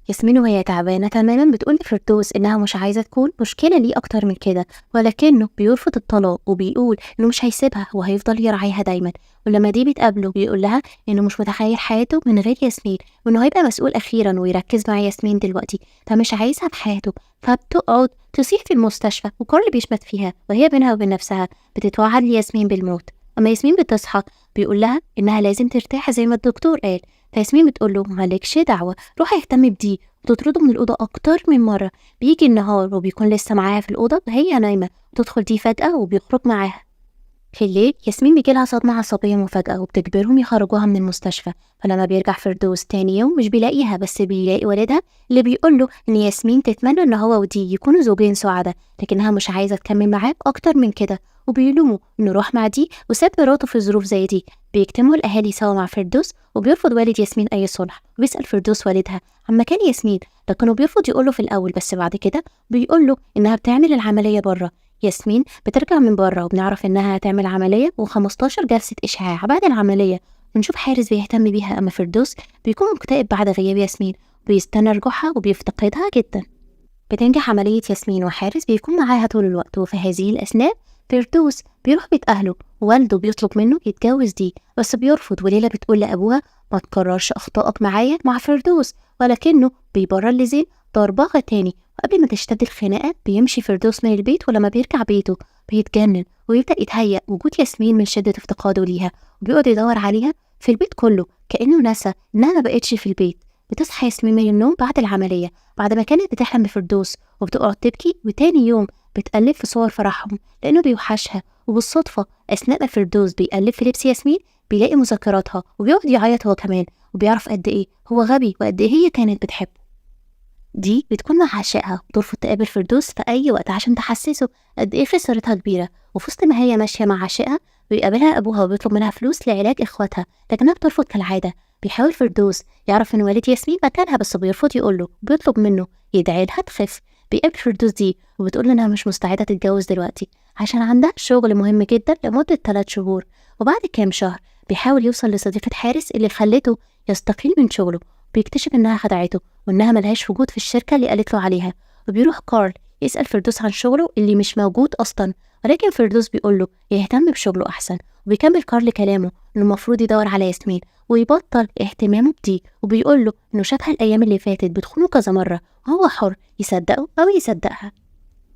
ياسمين وهي تعبانة تماما بتقول لفردوس إنها مش عايزة تكون مشكلة ليه أكتر من كده، ولكنه بيرفض الطلاق وبيقول إنه مش هيسيبها وهيفضل يرعايها دايما. ولما دي بتقابله بيقول لها إنه مش متخيل حياته من غير ياسمين، وإنه هيبقى مسؤول أخيرا ويركز مع ياسمين دلوقتي، فمش عايزها في حياته. فبتقعد تصيح في المستشفى وكارل بيشمت فيها، وهي بينها وبين نفسها بتتوعد لياسمين بالموت. أما ياسمين بتصحى بيقول لها إنها لازم ترتاح زي ما الدكتور قال، فياسمين بتقول له مالكش دعوة، روح اهتم بدي، وتطرده من الأوضة أكتر من مرة. بيجي النهار وبيكون لسه معاها في الأوضة وهي نايمة، وتدخل دي فجأة وبيخرج معاها. في الليل ياسمين بيجيلها صدمة عصبية مفاجأة وبتجبرهم يخرجوها من المستشفى. فلما بيرجع فردوس تاني يوم مش بيلاقيها، بس بيلاقي والدها اللي بيقوله إن ياسمين تتمنى إن هو ودي يكونوا زوجين سعداء لكنها مش عايزة تكمل معاه أكتر من كده، وبيلوموا إنه راح مع دي وساب مراته في ظروف زي دي. بيجتمعوا الأهالي سوا مع فردوس، وبيرفض والد ياسمين أي صلح، وبيسأل فردوس والدها عن مكان ياسمين لكنه بيرفض يقوله في الأول، بس بعد كده بيقوله إنها بتعمل العملية بره. ياسمين بترجع من بره وبنعرف إنها هتعمل عملية و15 جلسة إشعاع بعد العملية. بنشوف حارس بيهتم بيها، أما فردوس بيكون مكتئب بعد غياب ياسمين وبيستنى رجوعها وبيفتقدها جدا. بتنجح عملية ياسمين وحارس بيكون معاها طول الوقت، وفي هذه الأثناء فردوس بيروح بيت أهله، ووالده بيطلب منه يتجوز دي بس بيرفض. وليلى بتقول لأبوها ما تكررش أخطائك معايا مع فردوس، ولكنه بيبرر لزين ضربها تاني. وقبل ما تشتد الخناقة بيمشي فردوس من البيت، ولما بيرجع بيته بيتجنن ويبدأ يتهيأ وجود ياسمين من شدة افتقاده ليها، وبيقعد يدور عليها في البيت كله كأنه نسى إنها ما بقتش في البيت. بتصحى ياسمين من النوم بعد العملية بعد ما كانت بتحلم بفردوس، وبتقعد تبكي، وتاني يوم بتقلب في صور فرحهم لأنه بيوحشها. وبالصدفة أثناء ما فردوس بيقلب في لبس ياسمين بيلاقي مذكراتها، وبيقعد يعيط هو كمان، وبيعرف قد إيه هو غبي وقد إيه هي كانت بتحبه. دي بتكون مع عشاقها وترفض تقابل فردوس في أي وقت عشان تحسسه قد إيه خسارتها كبيرة. وفي وسط ما هي ماشية مع عشاقها بيقابلها أبوها وبيطلب منها فلوس لعلاج إخواتها لكنها بترفض كالعادة. بيحاول فردوس يعرف إن والد ياسمين مكانها بس بيرفض يقوله، وبيطلب منه يدعي لها تخف. بيقابل فردوس دي وبتقول إنها مش مستعدة تتجوز دلوقتي عشان عندها شغل مهم جدا لمدة 3 شهور. وبعد كام شهر بيحاول يوصل لصديقة حارس اللي خلته يستقيل من شغله، بيكتشف إنها خدعته وإنها ملهاش وجود في الشركة اللي قالت له عليها. وبيروح كارل يسأل فردوس عن شغله اللي مش موجود أصلا، ولكن فردوس بيقوله يهتم بشغله أحسن. وبيكمل كارل كلامه إنه المفروض يدور على ياسمين ويبطل اهتمامه بدي، وبيقوله إنه شافها الأيام اللي فاتت بتخونه كذا مرة وهو حر يصدقه أو يصدقها.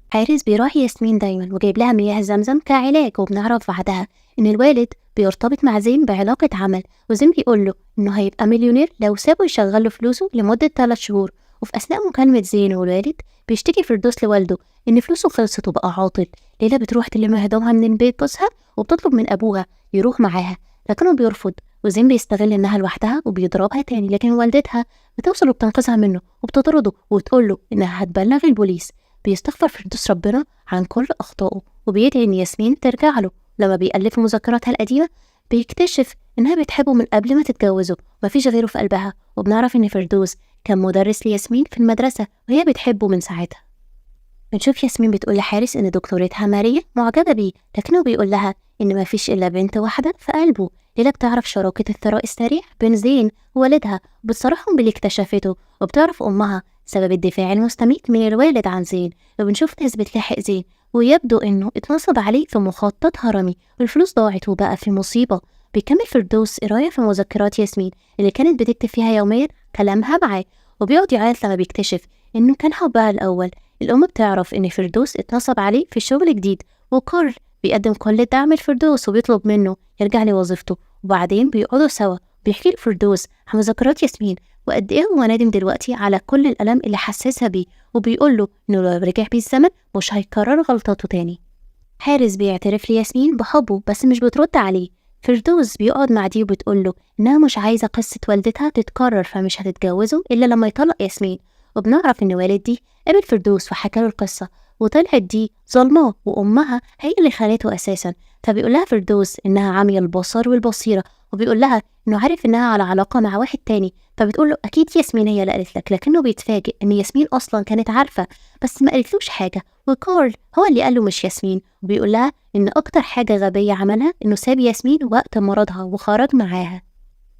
حارس بيراعي ياسمين دايما وجايب لها مياه زمزم كعلاج، وبنعرف بعدها إن الوالد بيرتبط مع زين بعلاقة عمل، وزين بيقوله إنه هيبقى مليونير لو سابه يشغل له فلوسه لمدة 3 شهور. وفي أثناء مكالمة زين والوالد بيشتكي فردوس لوالده إن فلوسه خلصت وبقى عاطل. ليلى بتروح تلم هدومها من بيت جوزها وبتطلب من أبوها يروح معاها لكنه بيرفض، وزين بيستغل إنها لوحدها وبيضربها تاني، لكن والدتها بتوصل وبتنقذها منه وبتطرده وتقوله إنها هتبلغ البوليس. بيستغفر فردوس ربنا عن كل أخطائه وبيدعي إن ياسمين ترجع له. لما بيألف مذكراتها القديمة بيكتشف إنها بتحبه من قبل ما تتجوزه ومفيش غيره في قلبها. وبنعرف إن فردوس كان مدرس لياسمين في المدرسة وهي بتحبه من ساعتها. بنشوف ياسمين بتقول لحارس إن دكتورتها ماريا معجبة بيه، لكنه بيقول لها إن مفيش إلا بنت واحدة في قلبه. ليلى بتعرف شراكة الثراء السريع بين زين ووالدها وبتصارحهم باللي اكتشفته، وبتعرف أمها سبب الدفاع المستميت من الوالد عن زين. وبنشوف ناس بتلاحق زين ويبدو إنه اتنصب عليه في مخطط هرمي والفلوس ضاعت وبقى في مصيبة. بيكمل فردوس قراية في مذكرات ياسمين اللي كانت بتكتب فيها يوميا كلامها معاه، وبيقعد يعيط لما بيكتشف إنه كان حبها الأول. الأم بتعرف إن فردوس اتنصب عليه في شغل جديد، وكارل بيقدم كل الدعم لفردوس وبيطلب منه يرجع لوظيفته. وبعدين بيقعدوا سوا بيحكي لفردوس عن مذكرات ياسمين وقد إيه هو نادم دلوقتي على كل الألم اللي حسسها بيه، وبيقول له إنه لو رجع بيه الزمن مش هيكرر غلطاته تاني. حارس بيعترف لياسمين بحبه بس مش بترد عليه. فردوس بيقعد مع دي وبتقول له إنها مش عايزة قصة والدتها تتكرر فمش هتتجوزه إلا لما يطلق ياسمين. وبنعرف إن والد دي قابل فردوس وحكى له القصة، وطلعت دي ظلماه وأمها هي اللي خانته أساسا. فبيقول لها فردوس إنها عامية البصر والبصيرة، وبيقول لها إنه عارف إنها على علاقة مع واحد تاني. فبتقول له أكيد ياسمين هي اللي قالت لك، لكنه بيتفاجئ إن ياسمين أصلا كانت عارفة بس ما قالتلوش حاجة، وكارل هو اللي قاله مش ياسمين. وبيقول لها إن أكتر حاجة غبية عملها إنه ساب ياسمين وقت مرضها وخرج معاها.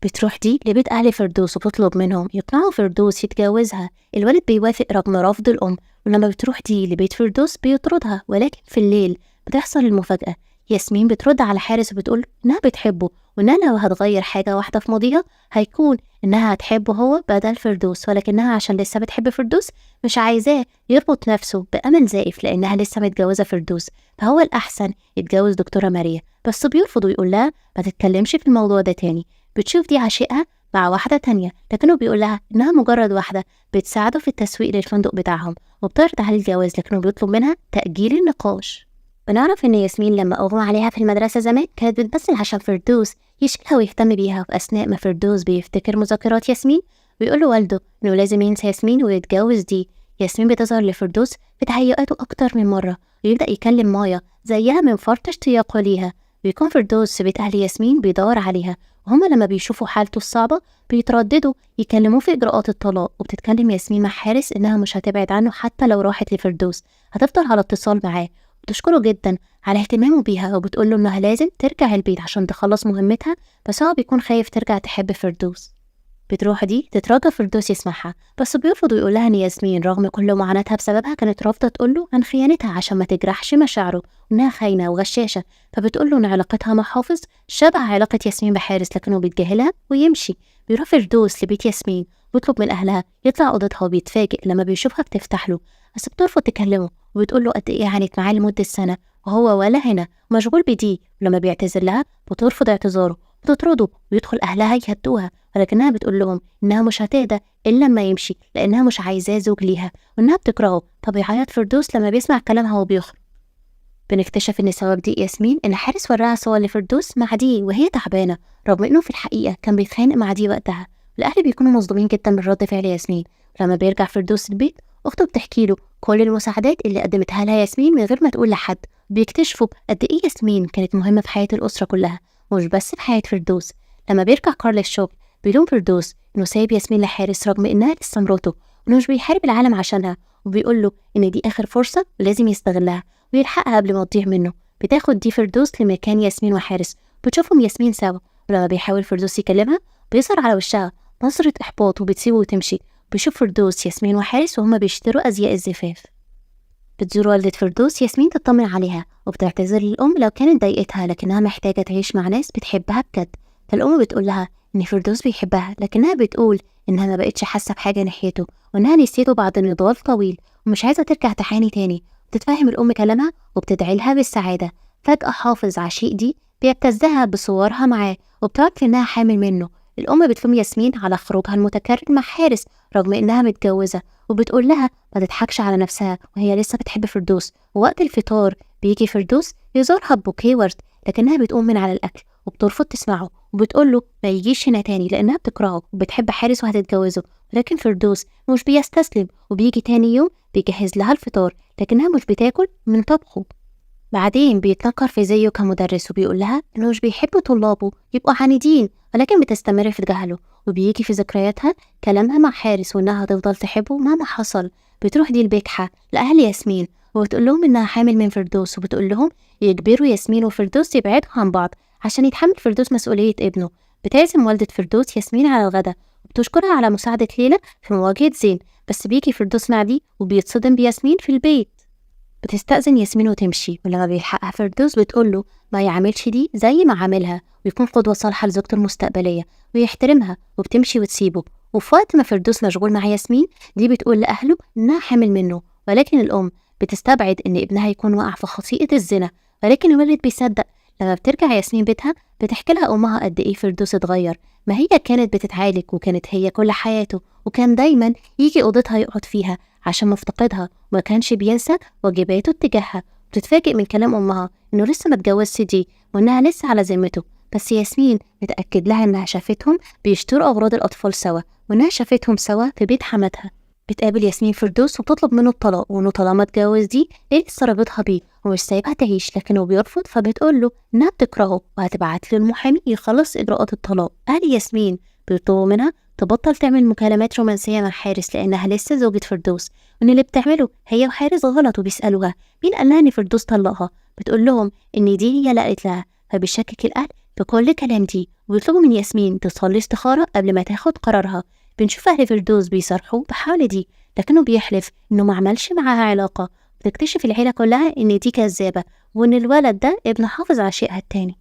بتروح دي لبيت أهل فردوس وبتطلب منهم يقنعوا فردوس يتجوزها. الولد بيوافق رغم رفض الأم، ولما بتروح دي لبيت فردوس بيطردها. ولكن في الليل بتحصل المفاجأة. ياسمين بترد على حارس وبتقول إنها بتحبه، وإنها لو هتغير حاجة واحدة في ماضيها هيكون إنها هتحبه هو بدل فردوس، ولكنها عشان لسه بتحب فردوس مش عايزاه يربط نفسه بأمل زائف لأنها لسه متجوزة فردوس، فهو الأحسن يتجوز دكتورة ماريا. بس بيرفض ويقول لها ما تتكلمش في الموضوع ده تاني. بتشوف دي عشقها مع واحدة تانية، لكنه بيقول لها إنها مجرد واحدة بتساعده في التسويق للفندق بتاعهم، وبتعرض عليه الجواز لكنه بيطلب منها تأجيل النقاش. بنعرف إن ياسمين لما أغمى عليها في المدرسة زمان كانت بتمثل عشان فردوس يشيلها ويهتم بيها. وفي أثناء ما فردوس بيفتكر مذكرات ياسمين بيقول له والده إنه لازم ينسى ياسمين ويتجوز دي. ياسمين بتظهر لفردوس في تهيؤاته أكتر من مرة، ويبدأ يكلم مايا زيها من فرط اشتياقه ليها. بيكون فردوس في بيت أهل ياسمين بيدور عليها، وهما لما بيشوفوا حالته الصعبة بيترددوا يكلموه في إجراءات الطلاق. وبتتكلم ياسمين مع حارس إنها مش هتبعد عنه حتى لو راحت لفردوس، هتفضل على اتصال معاه. بتشكره جدا على اهتمامه بيها، وبتقوله إنها لازم ترجع البيت عشان تخلص مهمتها، بس هو بيكون خايف ترجع تحب فردوس. بتروح دي تتراجى فردوس يسمعها، بس بيرفض ويقول لها ان ياسمين رغم كل معاناتها بسببها كانت رافضه تقوله عن خيانتها عشان ما تجرحش مشاعره وانها خاينه وغشاشه. فبتقوله ان علاقتها مع حافظ شبه علاقه ياسمين بحارس لكنه بيتجاهلها ويمشي. بيروح فردوس لبيت ياسمين ويطلب من اهلها يطلع اوضتها، وبيتفاجئ لما بيشوفها بتفتح له، بس بترفض تكلمه وبتقوله قد ايه عانت معاه لمده سنه وهو ولا هنا مشغول بدي. ولما بيعتذر لها بترفض اعتذاره، بتطرده ويدخل اهلها يهدوها، ولكنها بتقول لهم إنها مش هتهدى إلا لما يمشي لأنها مش عايزاه زوج ليها وإنها بتكرهه. فبيعيط فردوس لما بيسمع كلامها وبيخرج. بنكتشف إن سبب ضيق ياسمين إن حارس وراها صور لفردوس مع دي وهي تعبانة، رغم إنه في الحقيقة كان بيتخانق مع دي وقتها. الأهل بيكونوا مصدومين جدا من رد فعل ياسمين. لما بيرجع فردوس البيت أخته بتحكي له كل المساعدات اللي قدمتها لها ياسمين من غير ما تقول لحد. بيكتشفوا قد إيه ياسمين كانت مهمة في حياة الأسرة كلها مش بس في حياة فردوس. لما بيرجع كارل الشغل بيلوم فردوس إنه سايب ياسمين لحارس رغم إنها لسه مراته، وإنه مش بيحارب العالم عشانها، وبيقول له إن دي آخر فرصة ولازم يستغلها ويلحقها قبل ما تضيع منه. بتاخد دي فردوس لمكان ياسمين وحارس، بتشوفهم ياسمين سوا، ولما بيحاول فردوس يكلمها بيظهر على وشها نظرة إحباط وبتسيبه وتمشي. بيشوف فردوس ياسمين وحارس وهما بيشتروا أزياء الزفاف. بتزور والدة فردوس ياسمين تطمن عليها، وبتعتذر للأم لو كانت ضايقتها لكنها محتاجة تعيش مع ناس بتحبها بجد. فالأم بتقول لها إن فردوس بيحبها، لكنها بتقول إنها ما بقتش حاسة بحاجة ناحيته وإنها نسيته بعد نضال طويل ومش عايزة ترجع تحاني تاني. بتتفهم الأم كلامها وبتدعي لها بالسعادة. فجأة حافظ عشيق دي بيبتزها بصورها معاه وبتعرف إنها حامل منه. الأم بتلوم ياسمين على خروجها المتكرر مع حارس رغم إنها متجوزة، وبتقول لها ما تضحكش على نفسها وهي لسه بتحب فردوس. ووقت الفطار بيجي فردوس يزورها ببوكيه ورد، لكنها بتقوم من على الأكل وبترفض تسمعه، وبتقول له ما يجيش هنا تاني لأنها بتكرهه وبتحب حارس وهتتجوزه. لكن فردوس مش بيستسلم وبيجي تاني يوم بيجهز لها الفطار، لكنها مش بتاكل من طبخه. بعدين بيتنكر في زيه كمدرس وبيقول لها إنه مش بيحب طلابه يبقوا عنيدين، ولكن بتستمر في جهله. وبيجي في ذكرياتها كلامها مع حارس وإنها هتفضل تحبه مهما حصل. بتروح دي البجحة لأهل ياسمين وبتقول لهم إنها حامل من فردوس، وبتقول لهم يجبروا ياسمين وفردوس يبعدوا عن بعض عشان يتحمل فردوس مسؤولية ابنه. بتعزم والدة فردوس ياسمين على الغدا وبتشكرها على مساعدة ليلى في مواجهة زين، بس بيجي فردوس مع دي وبيتصدم بياسمين في البيت. بتستأذن ياسمين وتمشي، ولما بيلحقها فردوس بتقوله ما يعملش دي زي ما عاملها ويكون قدوة صالحة لزوجته المستقبلية ويحترمها، وبتمشي وتسيبه. وفي وقت ما فردوس مشغول مع ياسمين دي بتقول لأهله إنها حامل منه، ولكن الأم بتستبعد إن ابنها يكون وقع في خطيئة الزنا، ولكن الولد بيصدق. لما بترجع ياسمين بيتها بتحكي لها أمها قد إيه فردوس اتغير، ما هي كانت بتتعالج وكانت هي كل حياته، وكان دايما يجي أوضتها يقعد فيها عشان مفتقدها وما كانش بينسى واجباته اتجاهها. بتتفاجئ من كلام أمها إنه لسه ما اتجوزش دي وإنها لسه على ذمته، بس ياسمين بتأكد لها إنها شافتهم بيشتروا أغراض الأطفال سوا وإنها شافتهم سوا في بيت حماتها. بتقابل ياسمين فردوس وبتطلب منه الطلاق، وإنه طالما اتجوز دي ليه لسه رابطها بيه ومش سايبها تعيش، لكنه بيرفض. فبتقول له إنها بتكرهه وهتبعت له المحامي يخلص إجراءات الطلاق. أهل ياسمين بيطلبوا منها تبطل تعمل مكالمات رومانسية مع حارس لأنها لسه زوجة فردوس، وإن اللي بتعمله هي وحارس غلط. وبيسألوها مين قال لها إن فردوس طلقها، بتقول لهم إن دي هي اللي قالت لها. فبيشكك الأهل في كل كلام دي وبيطلبوا من ياسمين تصلي استخارة قبل ما تاخد قرارها. بنشوف أهل فردوس بيصرحوا بحاول دي، لكنه بيحلف إنه ما عملش معاها علاقة. بتكتشف العيلة كلها إن دي كذابة وإن الولد ده ابن حافظ على شيئها التاني.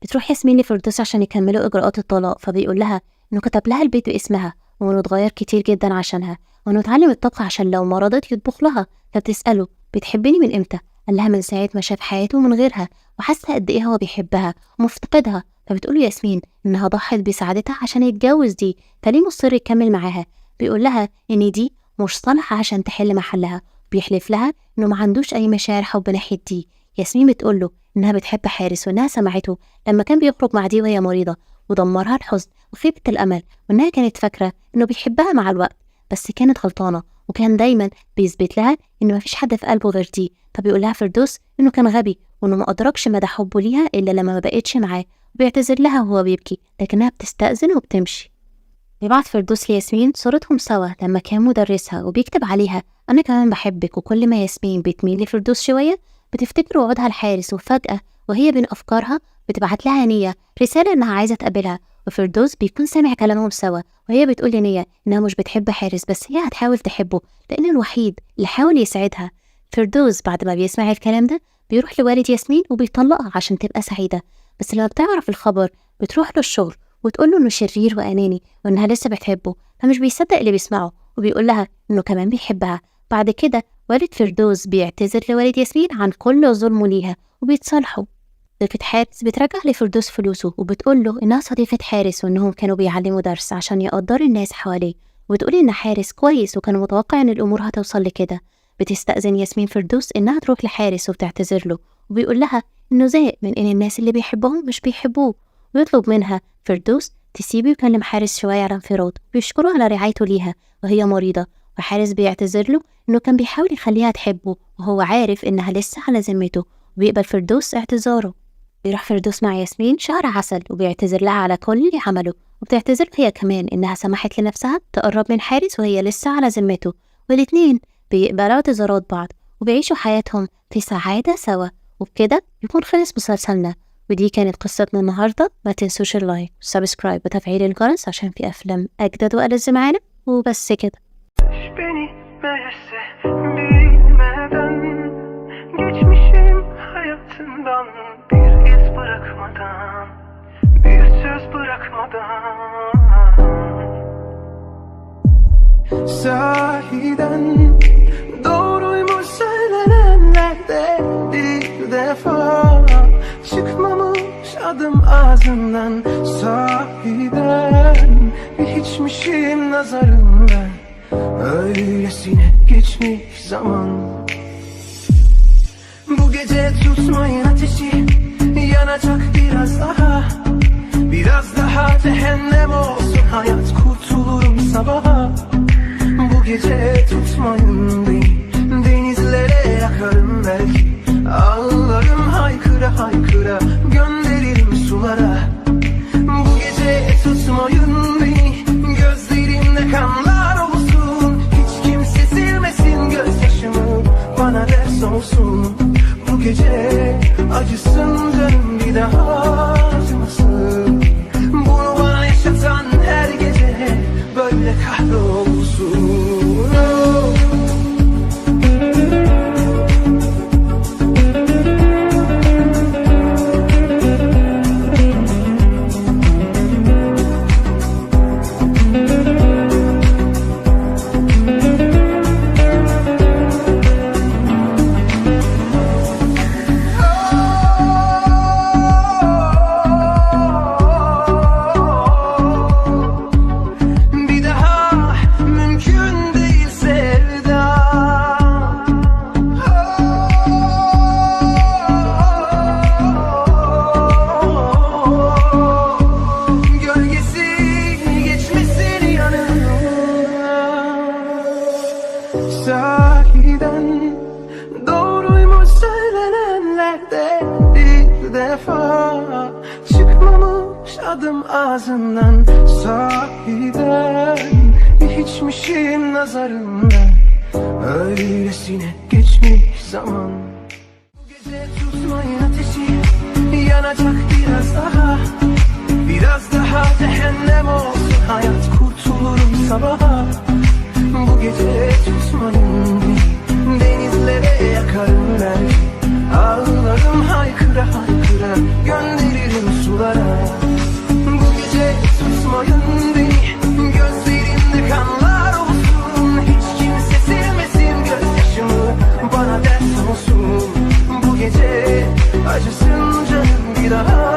بتروح ياسمين لفردوس عشان يكملوا إجراءات الطلاق، فبيقول لها إنه كتب لها البيت باسمها وإنه اتغير كتير جدا عشانها، وإنه اتعلم الطبخ عشان لو مرضت يطبخ لها. فبتسأله بتحبني من إمتى؟ قال لها من ساعة ما شاف حياته من غيرها وحاسة قد إيه هو بيحبها ومفتقدها. فبتقول ياسمين إنها ضحت بسعادتها عشان يتجوز دي، فليه مصر يكمل معاها؟ بيقول لها إن دي مش صالحة عشان تحل محلها، بيحلف لها إنه ما عندوش أي مشاعر حب ناحية دي. ياسمين بتقوله إنها بتحب حارس وإنها سمعته لما كان بيخرج مع دي وهي مريضة ودمرها الحزن وخيبة الأمل، وإنها كانت فاكرة إنه بيحبها مع الوقت، بس كانت غلطانة وكان دايما بيثبت لها إنه مفيش حد في قلبه غير دي. فبيقول لها فردوس إنه كان غبي وإنه ما أدركش مدى حبه ليها إلا لما ما بقتش معاه، وبيعتذر لها وهو بيبكي، لكنها بتستأذن وبتمشي. بيبعت فردوس لياسمين صورتهم سوا لما كان مدرسها وبيكتب عليها أنا كمان بحبك. وكل ما ياسمين بتميل لفردوس شوية بتفتكر وعودها الحارس، وفجأة وهي بين أفكارها بتبعت لها نية رسالة إنها عايزة تقابلها، وفردوس بيكون سامع كلامهم سوا وهي بتقول لنية إنها مش بتحب حارس بس هي هتحاول تحبه لأنه الوحيد اللي حاول يساعدها. فردوس بعد ما بيسمع الكلام ده بيروح لوالد ياسمين وبيطلقها عشان تبقى سعيدة، بس لما بتعرف الخبر بتروح له الشغل وتقول له إنه شرير وأناني وإنها لسه بتحبه، فمش بيصدق اللي بيسمعه وبيقول لها إنه كمان بيحبها. بعد كده والد فردوس بيعتذر لوالد ياسمين عن كل ظلمه ليها وبيتصالحوا. صديقة حارس بترجع لفردوس فلوسه وبتقول له إنها صديقة حارس وإنهم كانوا بيعلموا درس عشان يقدر الناس حواليه، وبتقول إن حارس كويس وكان متوقع إن الأمور هتوصل لكده. بتستأذن ياسمين فردوس إنها تروح لحارس وبتعتذر له، وبيقول لها إنه زهق من إن الناس اللي بيحبهم مش بيحبوه، ويطلب منها فردوس تسيبه يكلم حارس شوية على انفراد، بيشكره على رعايته ليها وهي مريضة. وحارس بيعتذر له إنه كان بيحاول يخليها تحبه وهو عارف إنها لسه على ذمته، وبيقبل فردوس اعتذاره. بيروح فردوس مع ياسمين شهر عسل وبيعتذر لها على كل اللي عمله، وبتعتذر هي كمان إنها سمحت لنفسها تقرب من حارس وهي لسه على ذمته، والاتنين بيقبلوا اعتذارات بعض وبيعيشوا حياتهم في سعادة سوا. وبكده يكون خلص مسلسلنا، ودي كانت قصتنا النهاردة. ما تنسوش اللايك والسبسكرايب وتفعيل الجرس عشان في أفلام أجدد وألذ معانا. وبس كده. Beni meğerse bilmeden geçmişim hayatından bir iz bırakmadan, bir söz bırakmadan. Sahiden doğruymuş söylenenlerde bir defa çıkmamış adım ağzından. Sahiden bir hiçmişim nazarında. Öylesine geçmiş zaman. Bu gece tutmayın ateşi, yanacak biraz daha. Biraz daha cehennem olsun hayat, kurtulurum sabaha. Bu gece tutmayın beni, denizlere yakarım belki. Ağlarım haykıra haykıra, gönderirim sulara. Bu gece tutmayın beni, gözlerimde kanlar olsun. Hiç kimse silmesin gözyaşımı, bana ders olsun. Bu gece acısın canım, bir daha acımasın. Bunu bana yaşatan her gece böyle kahrolsun. sahiden. Doğruymuş söylenenlerde bir defa, çıkmamış adım ağzından sahiden. Bir hiçmişim nazarında, öylesine geçmiş zaman. Bu gece tutmayın ateşi, yanacak biraz daha. Biraz daha cehennem olsun hayat, kurtulurum sabaha. Bu gece tutmayın beni, denizlere yakarım belki. Ağlarım haykıra haykıra, gönderirim sulara. Bu gece tutmayın beni, gözlerimde kanlar olsun. Hiç kimse silmesin gözyaşımı, bana ders olsun. Bu gece acısın canım bir daha.